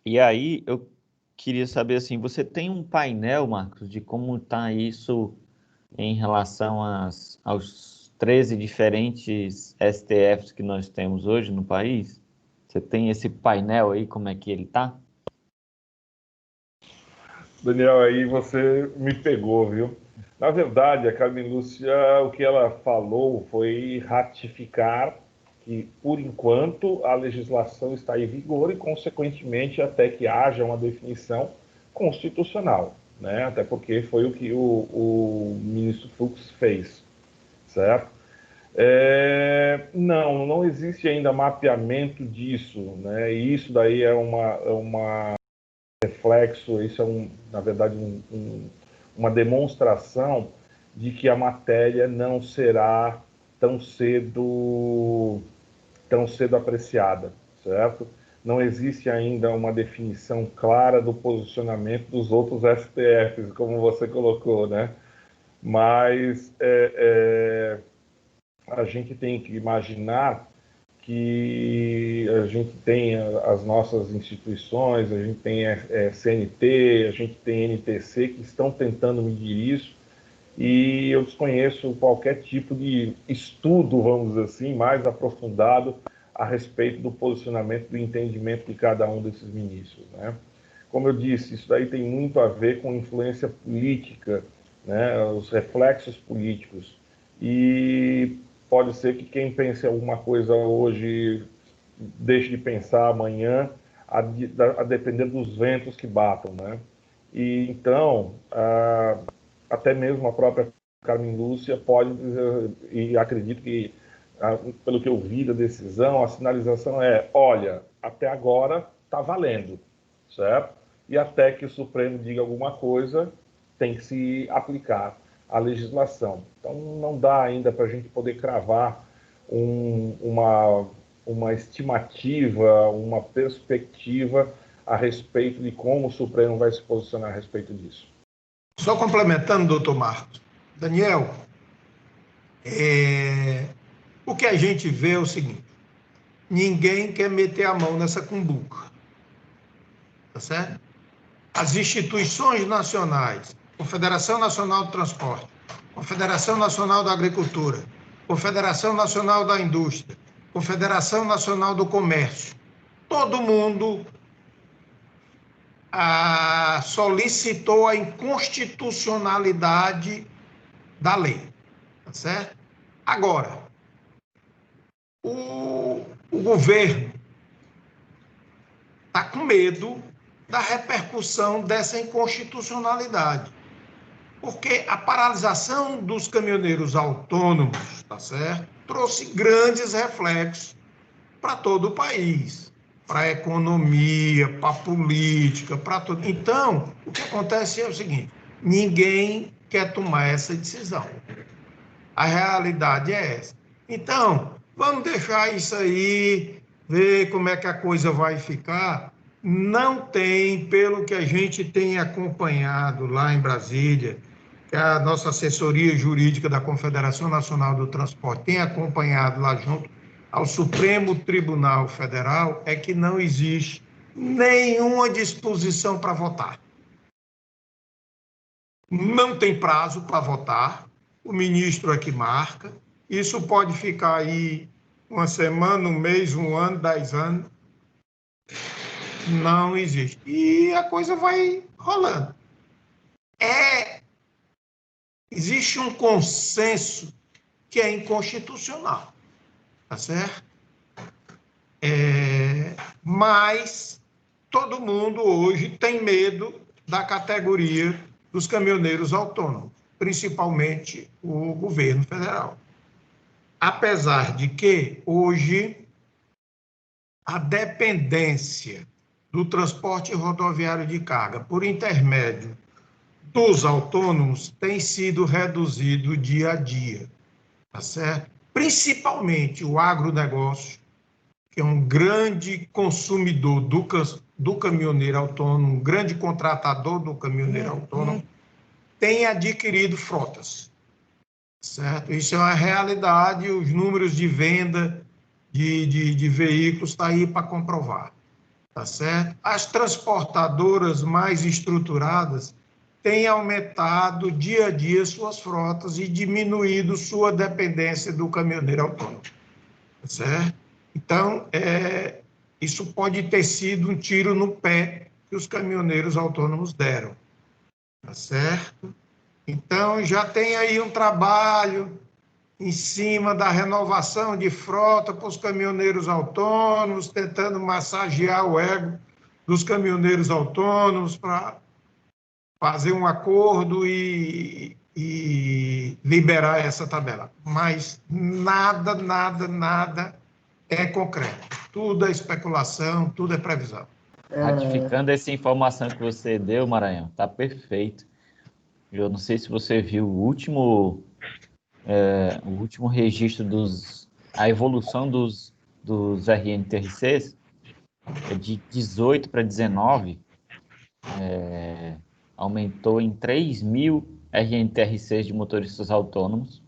E aí eu queria saber, assim, você tem um painel, Marcos, de como está isso em relação aos 13 diferentes STFs que nós temos hoje no país? Você tem esse painel aí, como é que ele está? Daniel, aí você me pegou, viu? Na verdade, a Carmen Lúcia, o que ela falou foi ratificar que, por enquanto, a legislação está em vigor e, consequentemente, até que haja uma definição constitucional, né? Até porque foi o que o ministro Fux fez, certo? Não existe ainda mapeamento disso, né? E isso daí é uma reflexo, isso é, na verdade, uma demonstração de que a matéria não será tão cedo apreciada, certo? Não existe ainda uma definição clara do posicionamento dos outros STFs, como você colocou, né? Mas a gente tem que imaginar que a gente tem as nossas instituições, a gente tem CNT, a gente tem NTC, que estão tentando medir isso, e eu desconheço qualquer tipo de estudo, vamos dizer assim, mais aprofundado a respeito do posicionamento, do entendimento de cada um desses ministros, né? Como eu disse, isso daí tem muito a ver com influência política, né, os reflexos políticos, e pode ser que quem pense alguma coisa hoje deixe de pensar amanhã, a depender dos ventos que batam, né? E então, até mesmo a própria Carmen Lúcia pode dizer, e acredito que, pelo que eu vi da decisão, a sinalização é: olha, até agora está valendo, certo? E até que o Supremo diga alguma coisa, tem que se aplicar a legislação. Então, não dá ainda para a gente poder cravar uma estimativa, uma perspectiva a respeito de como o Supremo vai se posicionar a respeito disso. Só complementando, doutor Marcos. Daniel, o que a gente vê é o seguinte: ninguém quer meter a mão nessa cumbuca, tá certo? As instituições nacionais, Confederação Nacional do Transporte, Confederação Nacional da Agricultura, Confederação Nacional da Indústria, Confederação Nacional do Comércio, todo mundo solicitou a inconstitucionalidade da lei, tá certo? Agora, o governo está com medo da repercussão dessa inconstitucionalidade, porque a paralisação dos caminhoneiros autônomos, tá certo, trouxe grandes reflexos para todo o país, para a economia, para a política, para tudo. Então, o que acontece é o seguinte: ninguém quer tomar essa decisão. A realidade é essa. Então, vamos deixar isso aí, ver como é que a coisa vai ficar. Não tem, pelo que a gente tem acompanhado lá em Brasília, que a nossa assessoria jurídica da Confederação Nacional do Transporte tem acompanhado lá junto ao Supremo Tribunal Federal, é que não existe nenhuma disposição para votar. Não tem prazo para votar, o ministro é que marca, isso pode ficar aí uma semana, um mês, um ano, 10 anos, não existe. E a coisa vai rolando. Existe um consenso que é inconstitucional, tá certo? Mas todo mundo hoje tem medo da categoria dos caminhoneiros autônomos, principalmente o governo federal. Apesar de que, hoje, a dependência do transporte rodoviário de carga por intermédio dos autônomos tem sido reduzido dia a dia, tá certo? Principalmente o agronegócio, que é um grande consumidor do caminhoneiro autônomo, um grande contratador do caminhoneiro autônomo, tem adquirido frotas, certo? Isso é uma realidade, os números de venda de veículos estão aí para comprovar, tá certo? As transportadoras mais estruturadas têm aumentado dia a dia suas frotas e diminuído sua dependência do caminhoneiro autônomo, tá certo? Então, isso pode ter sido um tiro no pé que os caminhoneiros autônomos deram, tá certo? Então, já tem aí um trabalho em cima da renovação de frota para os caminhoneiros autônomos, tentando massagear o ego dos caminhoneiros autônomos para fazer um acordo e liberar essa tabela. Mas nada é concreto. Tudo é especulação, tudo é previsão. Ratificando essa informação que você deu, Maranhão, tá perfeito. Eu não sei se você viu o último registro a evolução dos RNTRCs, de 18 para 19, aumentou em 3.000 RNTRCs de motoristas autônomos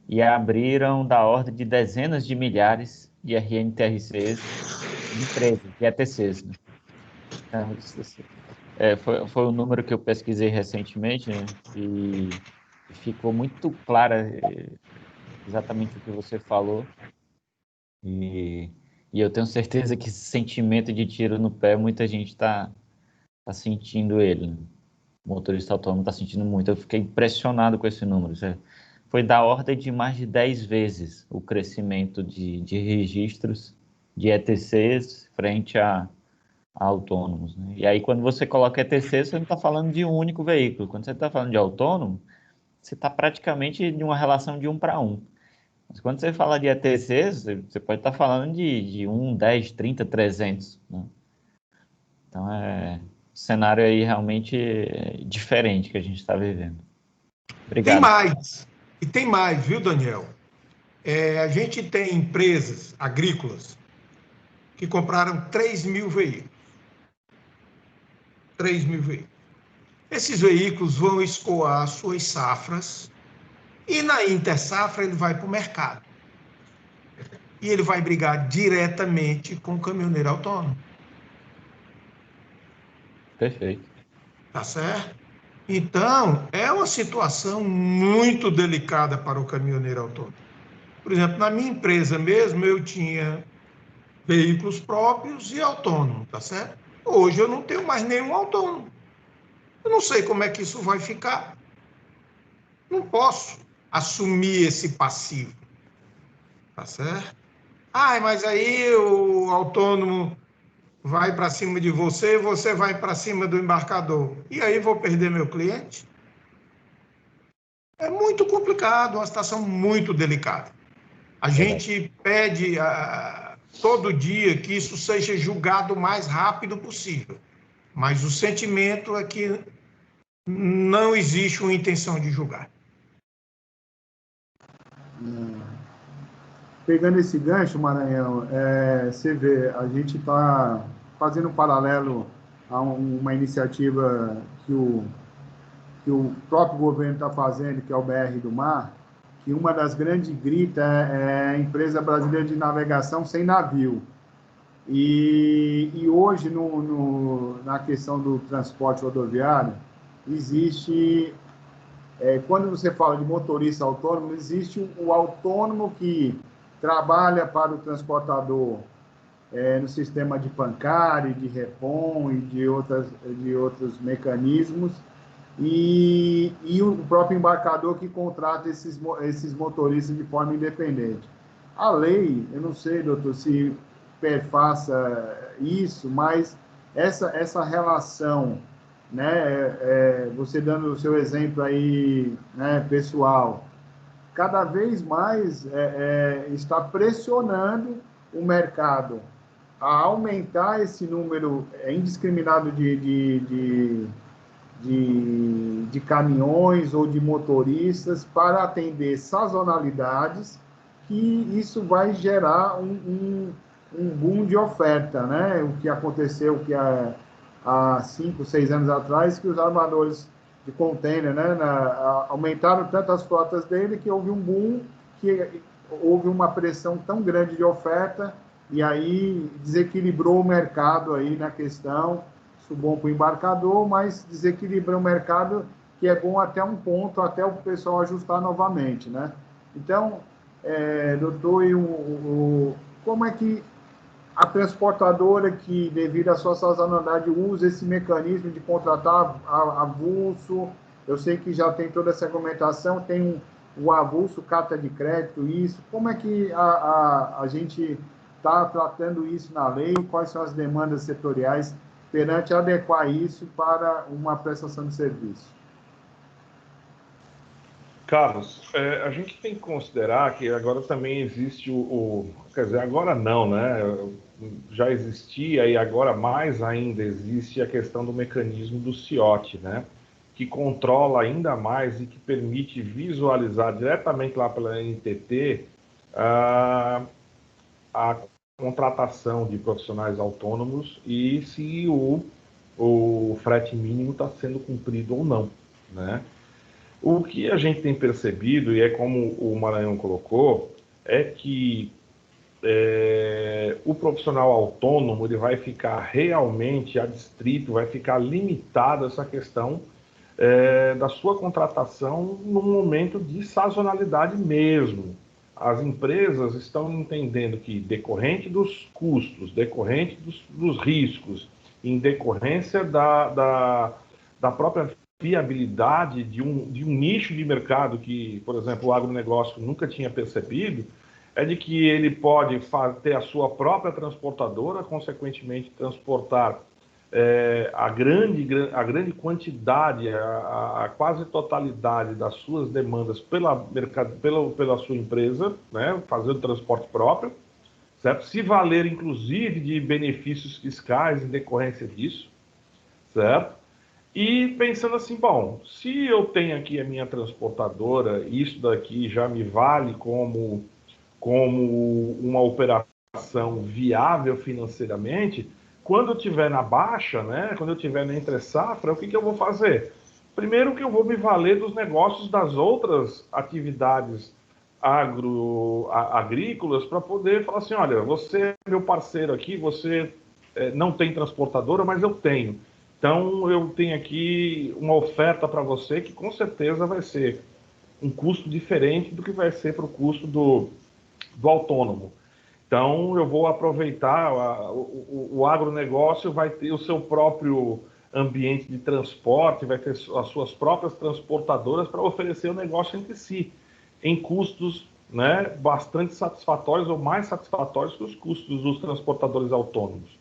e abriram da ordem de dezenas de milhares de RNTRCs de empresas, de ETCs, né? Então, foi o número que eu pesquisei recentemente, né? E ficou muito clara exatamente o que você falou. E, e eu tenho certeza que esse sentimento de tiro no pé, muita gente tá sentindo ele, né? O motorista autônomo está sentindo muito. Eu fiquei impressionado com esse número. Foi da ordem de mais de 10 vezes o crescimento de registros de ETCs frente a autônomos, né? E aí, quando você coloca ETC, você não está falando de um único veículo. Quando você está falando de autônomo, você está praticamente de uma relação de 1 para 1. Mas quando você fala de ETC, você pode estar falando de 1, 10, 30, 300, né? Então, um cenário aí realmente diferente que a gente está vivendo. Tem Obrigado. mais, e tem mais, viu, Daniel? A gente tem empresas agrícolas que compraram 3.000 veículos. 3.000 veículos. Esses veículos vão escoar suas safras e na intersafra ele vai para o mercado. E ele vai brigar diretamente com o caminhoneiro autônomo. Perfeito. Tá certo? Então, é uma situação muito delicada para o caminhoneiro autônomo. Por exemplo, na minha empresa mesmo, eu tinha veículos próprios e autônomos, tá certo? Hoje eu não tenho mais nenhum autônomo. Eu não sei como é que isso vai ficar. Não posso assumir esse passivo, tá certo? Mas aí o autônomo vai para cima de você, você vai para cima do embarcador. E aí vou perder meu cliente? É muito complicado, uma situação muito delicada. A gente pede todo dia que isso seja julgado o mais rápido possível, mas o sentimento é que não existe uma intenção de julgar. Pegando esse gancho, Maranhão, você vê, a gente está fazendo um paralelo a uma iniciativa que o próprio governo está fazendo, que é o BR do Mar, que uma das grandes gritas é a Empresa Brasileira de Navegação sem navio. E hoje, na questão do transporte rodoviário, existe, quando você fala de motorista autônomo, existe o autônomo que trabalha para o transportador no sistema de Pancari, de Repom e de outros mecanismos, e o próprio embarcador que contrata esses motoristas de forma independente. A lei, eu não sei, doutor, se perfaça isso, mas essa relação, né, você dando o seu exemplo aí, né, pessoal, cada vez mais está pressionando o mercado a aumentar esse número indiscriminado de caminhões ou de motoristas para atender sazonalidades, que isso vai gerar um boom de oferta, né? O que aconteceu há 5, 6 anos atrás, que os armadores de container, né, aumentaram tanto as frotas dele que houve um boom, que houve uma pressão tão grande de oferta e aí desequilibrou o mercado aí na questão. Isso bom para o embarcador, mas desequilibra o mercado, que é bom até um ponto, até o pessoal ajustar novamente, né? Então, doutor, como é que a transportadora que, devido à sua sazonalidade, usa esse mecanismo de contratar avulso? Eu sei que já tem toda essa argumentação, tem o avulso, carta de crédito, isso. Como é que a gente está tratando isso na lei? Quais são as demandas setoriais perante adequar isso para uma prestação de serviço? Carlos, a gente tem que considerar que agora também existe quer dizer, agora não, né? Já existia e agora mais ainda existe a questão do mecanismo do CIOT, né? Que controla ainda mais e que permite visualizar diretamente lá pela NTT a contratação de profissionais autônomos e se o frete mínimo está sendo cumprido ou não, né? O que a gente tem percebido, e é como o Maranhão colocou, é que o profissional autônomo ele vai ficar realmente adstrito, vai ficar limitado a essa questão da sua contratação num momento de sazonalidade mesmo. As empresas estão entendendo que, decorrente dos custos, decorrente dos riscos, em decorrência da própria viabilidade de um nicho de mercado que, por exemplo, o agronegócio nunca tinha percebido, é de que ele pode ter a sua própria transportadora, consequentemente transportar a grande quantidade, a quase totalidade das suas demandas pela sua empresa, né, fazer o transporte próprio, certo? Se valer, inclusive, de benefícios fiscais em decorrência disso, certo? E pensando assim, bom, se eu tenho aqui a minha transportadora, isso daqui já me vale como uma operação viável financeiramente, quando eu estiver na baixa, né, quando eu estiver na entre-safra, o que eu vou fazer? Primeiro que eu vou me valer dos negócios das outras atividades agrícolas para poder falar assim, olha, você é meu parceiro aqui, você não tem transportadora, mas eu tenho. Então, eu tenho aqui uma oferta para você que com certeza vai ser um custo diferente do que vai ser para o custo do autônomo. Então, eu vou aproveitar, o agronegócio vai ter o seu próprio ambiente de transporte, vai ter as suas próprias transportadoras para oferecer o negócio entre si, em custos, né, bastante satisfatórios ou mais satisfatórios que os custos dos transportadores autônomos.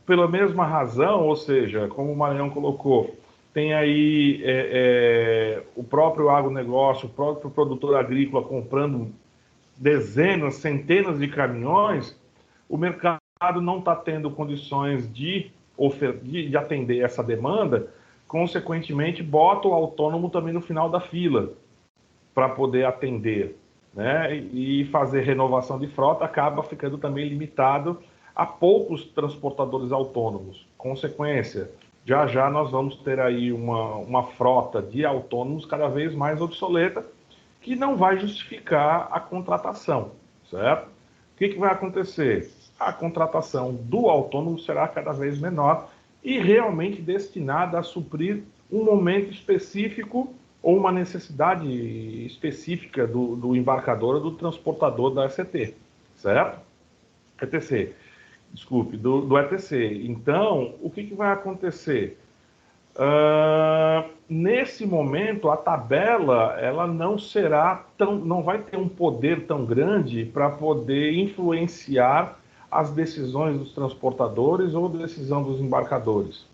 Pela mesma razão, ou seja, como o Maranhão colocou, tem aí o próprio agronegócio, o próprio produtor agrícola comprando dezenas, centenas de caminhões, o mercado não está tendo condições de atender essa demanda, consequentemente, bota o autônomo também no final da fila para poder atender, né? E fazer renovação de frota acaba ficando também limitado a poucos transportadores autônomos. Consequência, já nós vamos ter aí uma frota de autônomos cada vez mais obsoleta, que não vai justificar a contratação, certo? O que vai acontecer? A contratação do autônomo será cada vez menor e realmente destinada a suprir um momento específico ou uma necessidade específica do embarcador ou do transportador da ECT, certo? ETC, desculpe, do ETC. Então, o que vai acontecer? Nesse momento, a tabela ela não vai ter um poder tão grande para poder influenciar as decisões dos transportadores ou decisão dos embarcadores.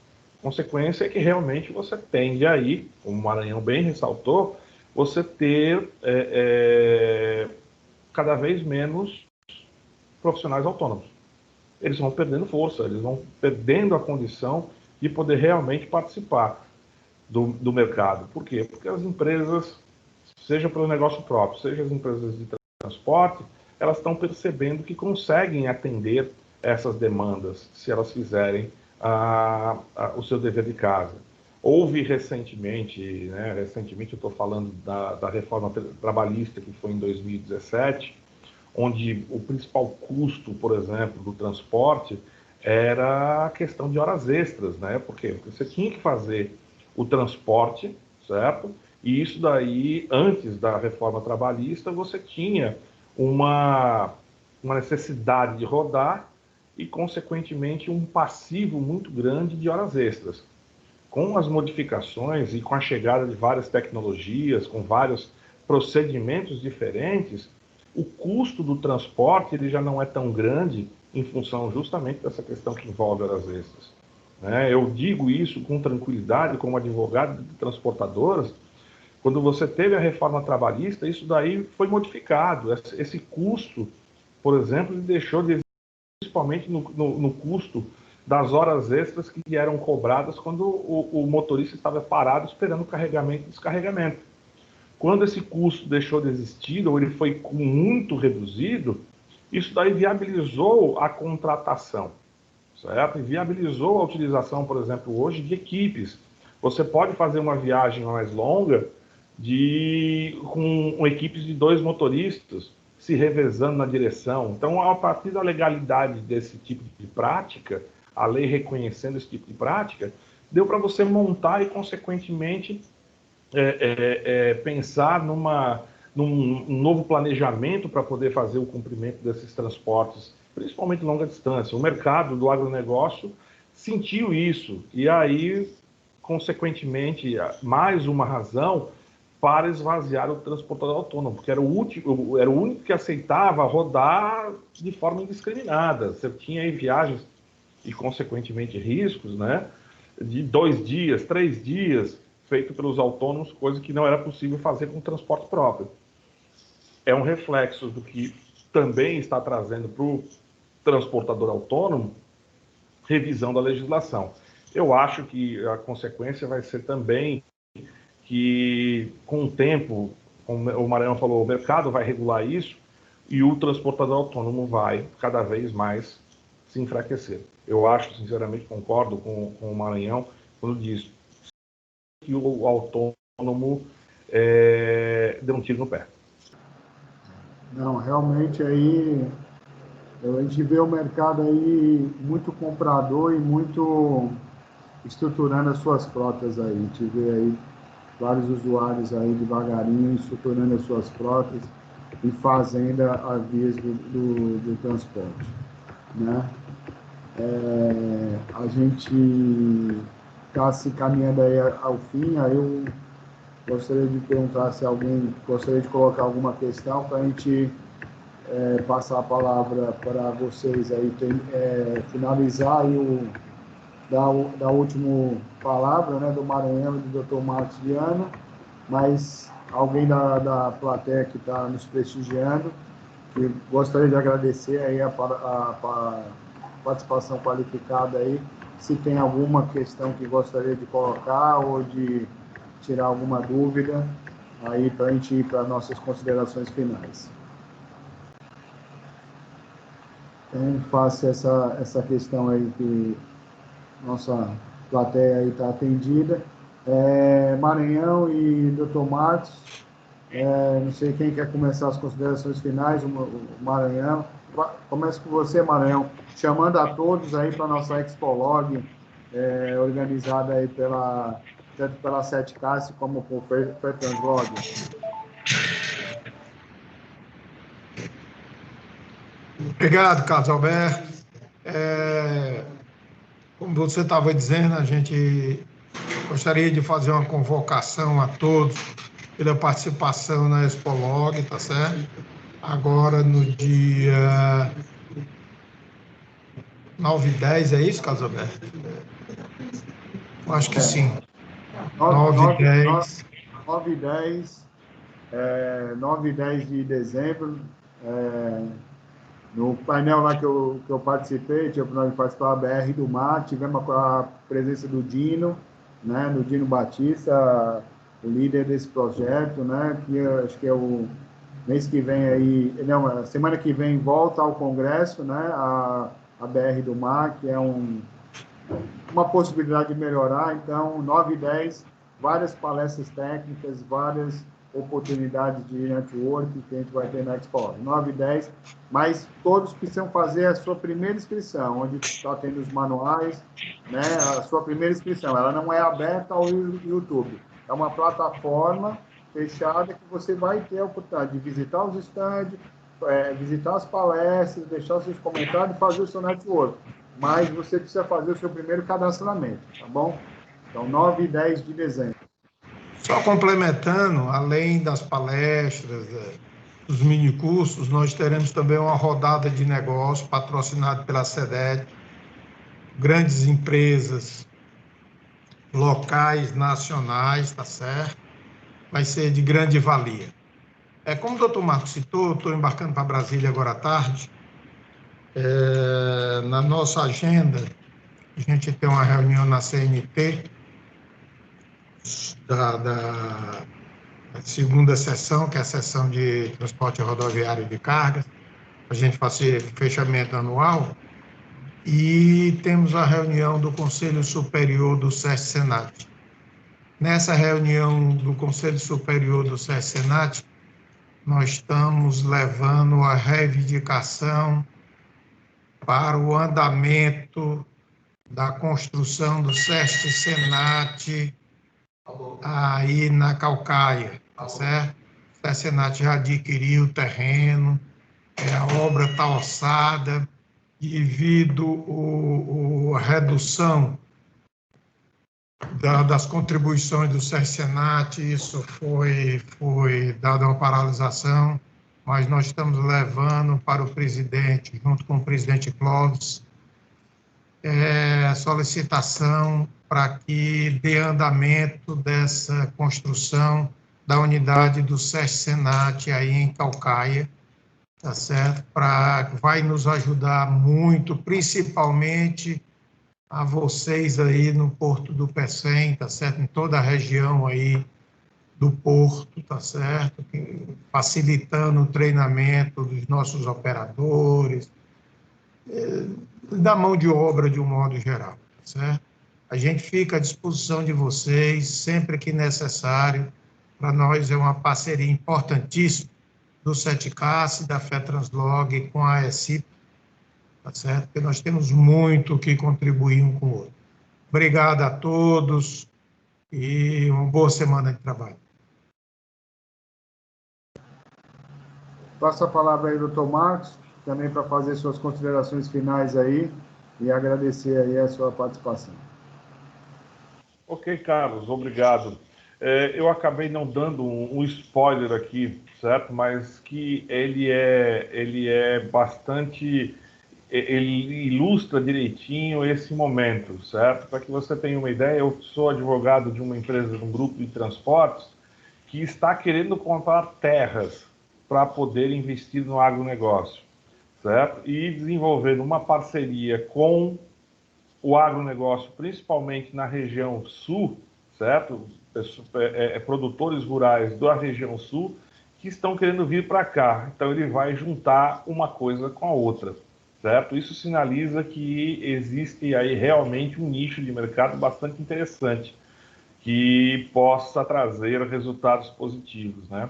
Consequência é que realmente você tende aí, como o Maranhão bem ressaltou, você ter cada vez menos profissionais autônomos. Eles vão perdendo força, eles vão perdendo a condição de poder realmente participar do mercado. Por quê? Porque as empresas, seja pelo negócio próprio, seja as empresas de transporte, elas estão percebendo que conseguem atender essas demandas se elas fizerem o seu dever de casa. Houve recentemente eu estou falando da reforma trabalhista que foi em 2017, onde o principal custo, por exemplo, do transporte era a questão de horas extras, né? Por quê? Porque você tinha que fazer o transporte, certo? E isso daí, antes da reforma trabalhista, você tinha uma necessidade de rodar e, consequentemente, um passivo muito grande de horas extras. Com as modificações e com a chegada de várias tecnologias, com vários procedimentos diferentes, o custo do transporte ele já não é tão grande em função justamente dessa questão que envolve horas extras. Eu digo isso com tranquilidade, como advogado de transportadoras. Quando você teve a reforma trabalhista, isso daí foi modificado. Esse custo, por exemplo, deixou de existir, principalmente no custo das horas extras que eram cobradas quando o motorista estava parado esperando o carregamento e descarregamento. Quando esse custo deixou de existir, ou ele foi muito reduzido, isso daí viabilizou a contratação, certo? E viabilizou a utilização, por exemplo, hoje de equipes. Você pode fazer uma viagem mais longa com equipes de 2 motoristas, se revezando na direção. Então, a partir da legalidade desse tipo de prática, a lei reconhecendo esse tipo de prática, deu para você montar e, consequentemente, pensar num novo planejamento para poder fazer o cumprimento desses transportes, principalmente longa distância. O mercado do agronegócio sentiu isso, e aí, consequentemente, mais uma razão para esvaziar o transportador autônomo, porque era o único que aceitava rodar de forma indiscriminada. Você tinha aí viagens e, consequentemente, riscos, né, de 2 dias, 3 dias, feito pelos autônomos, coisa que não era possível fazer com transporte próprio. É um reflexo do que também está trazendo para o transportador autônomo revisão da legislação. Eu acho que a consequência vai ser também que, com o tempo, como o Maranhão falou, o mercado vai regular isso e o transportador autônomo vai cada vez mais se enfraquecer. Eu acho, sinceramente, concordo com o Maranhão quando diz que o autônomo deu um tiro no pé. Não, realmente aí a gente vê o mercado aí muito comprador e muito estruturando as suas frotas aí. A gente vê aí vários usuários aí devagarinho estruturando as suas frotas e fazendo as vias do transporte, né? A gente está se caminhando aí ao fim, aí eu gostaria de perguntar se alguém gostaria de colocar alguma questão para a gente passar a palavra para vocês aí, finalizar e dar a última palavra, né, do Maranhão e do Dr. Marcos Viana, mas alguém da plateia que está nos prestigiando, que gostaria de agradecer aí a participação qualificada aí, se tem alguma questão que gostaria de colocar ou de tirar alguma dúvida, aí para a gente ir para nossas considerações finais. Então, faço essa questão aí que nossa plateia aí está atendida. Maranhão e Dr. Marcos, não sei quem quer começar as considerações finais, o Maranhão. Começo com você, Maranhão, chamando a todos aí para a nossa Expolog, organizada aí tanto pela 7K como por Fertranslog. Obrigado, Carlos Alberto. Como você estava dizendo, a gente gostaria de fazer uma convocação a todos pela participação na Expolog, tá certo? Agora no dia 9 e 10, é isso, Carlos Alberto? Acho que sim. 9 e 10. 9 e 10 de dezembro, no painel lá que eu participei, tive a oportunidade de participar da BR do Mar, tivemos a presença do Dino, né, do Dino Batista, o líder desse projeto, né, que acho que é o mês que vem aí, não, semana que vem volta ao Congresso, né, a BR do Mar, que é uma possibilidade de melhorar. Então, 9 e 10, várias palestras técnicas, várias oportunidades de network que a gente vai ter na Expo. 9 e 10, mas todos precisam fazer a sua primeira inscrição, onde está tendo os manuais, né? A sua primeira inscrição, ela não é aberta ao YouTube, é uma plataforma fechada que você vai ter a oportunidade de visitar os stands, visitar as palestras, deixar os seus comentários e fazer o seu network, mas você precisa fazer o seu primeiro cadastramento, tá bom? Então, 9 e 10 de dezembro. Só complementando, além das palestras, dos minicursos, nós teremos também uma rodada de negócio patrocinada pela SEDET, grandes empresas locais, nacionais, tá certo? Vai ser de grande valia. Como o doutor Marcos citou, estou embarcando para Brasília agora à tarde. Na nossa agenda, a gente tem uma reunião na CNT, da segunda sessão, que é a sessão de transporte rodoviário de cargas, a gente fazer fechamento anual, e temos a reunião do Conselho Superior do Sesc-Senat. Nessa reunião do Conselho Superior do Sesc-Senat, nós estamos levando a reivindicação para o andamento da construção do SESC Senat aí na Caucaia, tá certo? O SESC Senat já adquiriu o terreno, a obra está orçada, devido à redução das contribuições do SESC Senat, isso foi dado uma paralisação, mas nós estamos levando para o presidente, junto com o presidente Clóvis, solicitação para que dê andamento dessa construção da unidade do SESC Senat aí em Caucaia, tá certo? Vai nos ajudar muito, principalmente a vocês aí no Porto do Pecém, tá certo? Em toda a região aí do Porto, tá certo? Facilitando o treinamento dos nossos operadores, da mão de obra de um modo geral, tá certo? A gente fica à disposição de vocês sempre que necessário. Para nós é uma parceria importantíssima do SETCAS, da FETranslog com a ESIP, tá certo? Porque nós temos muito que contribuir um com o outro. Obrigado a todos e uma boa semana de trabalho. Passo a palavra aí, doutor Marcos, também para fazer suas considerações finais aí e agradecer aí a sua participação. Ok, Carlos, obrigado. Eu acabei não dando um spoiler aqui, certo? Mas que ele é bastante... Ele ilustra direitinho esse momento, certo? Para que você tenha uma ideia, eu sou advogado de uma empresa, de um grupo de transportes, que está querendo comprar terras para poder investir no agronegócio, certo? E desenvolver uma parceria com o agronegócio, principalmente na região sul, certo? Produtores rurais da região sul que estão querendo vir para cá. Então, ele vai juntar uma coisa com a outra, certo? Isso sinaliza que existe aí realmente um nicho de mercado bastante interessante que possa trazer resultados positivos, né?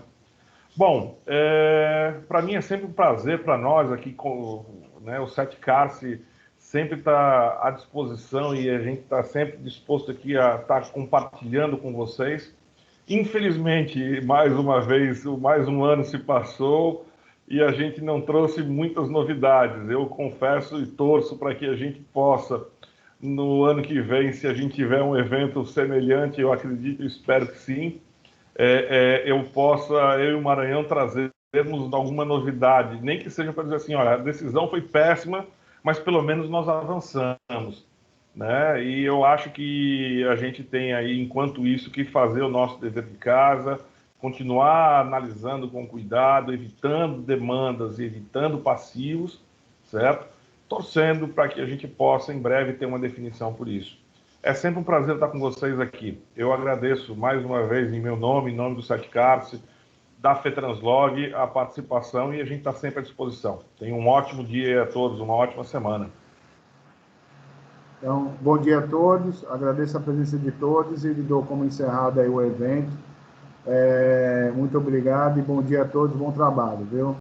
Bom, para mim é sempre um prazer, para nós aqui, né, o SETCAS sempre está à disposição e a gente está sempre disposto aqui a estar compartilhando com vocês. Infelizmente, mais uma vez, mais um ano se passou e a gente não trouxe muitas novidades. Eu confesso e torço para que a gente possa, no ano que vem, se a gente tiver um evento semelhante, eu acredito e espero que sim, eu e o Maranhão trazermos alguma novidade, nem que seja para dizer assim, olha, a decisão foi péssima, mas pelo menos nós avançamos, né? E eu acho que a gente tem aí, enquanto isso, que fazer o nosso dever de casa, continuar analisando com cuidado, evitando demandas, evitando passivos, certo? Torcendo para que a gente possa, em breve, ter uma definição por isso. É sempre um prazer estar com vocês aqui. Eu agradeço mais uma vez, em meu nome, em nome do SETCAS, da FETranslog, a participação e a gente está sempre à disposição. Tenham um ótimo dia a todos, uma ótima semana. Então, bom dia a todos, agradeço a presença de todos e dou como encerrado aí o evento. Muito obrigado e bom dia a todos, bom trabalho, viu?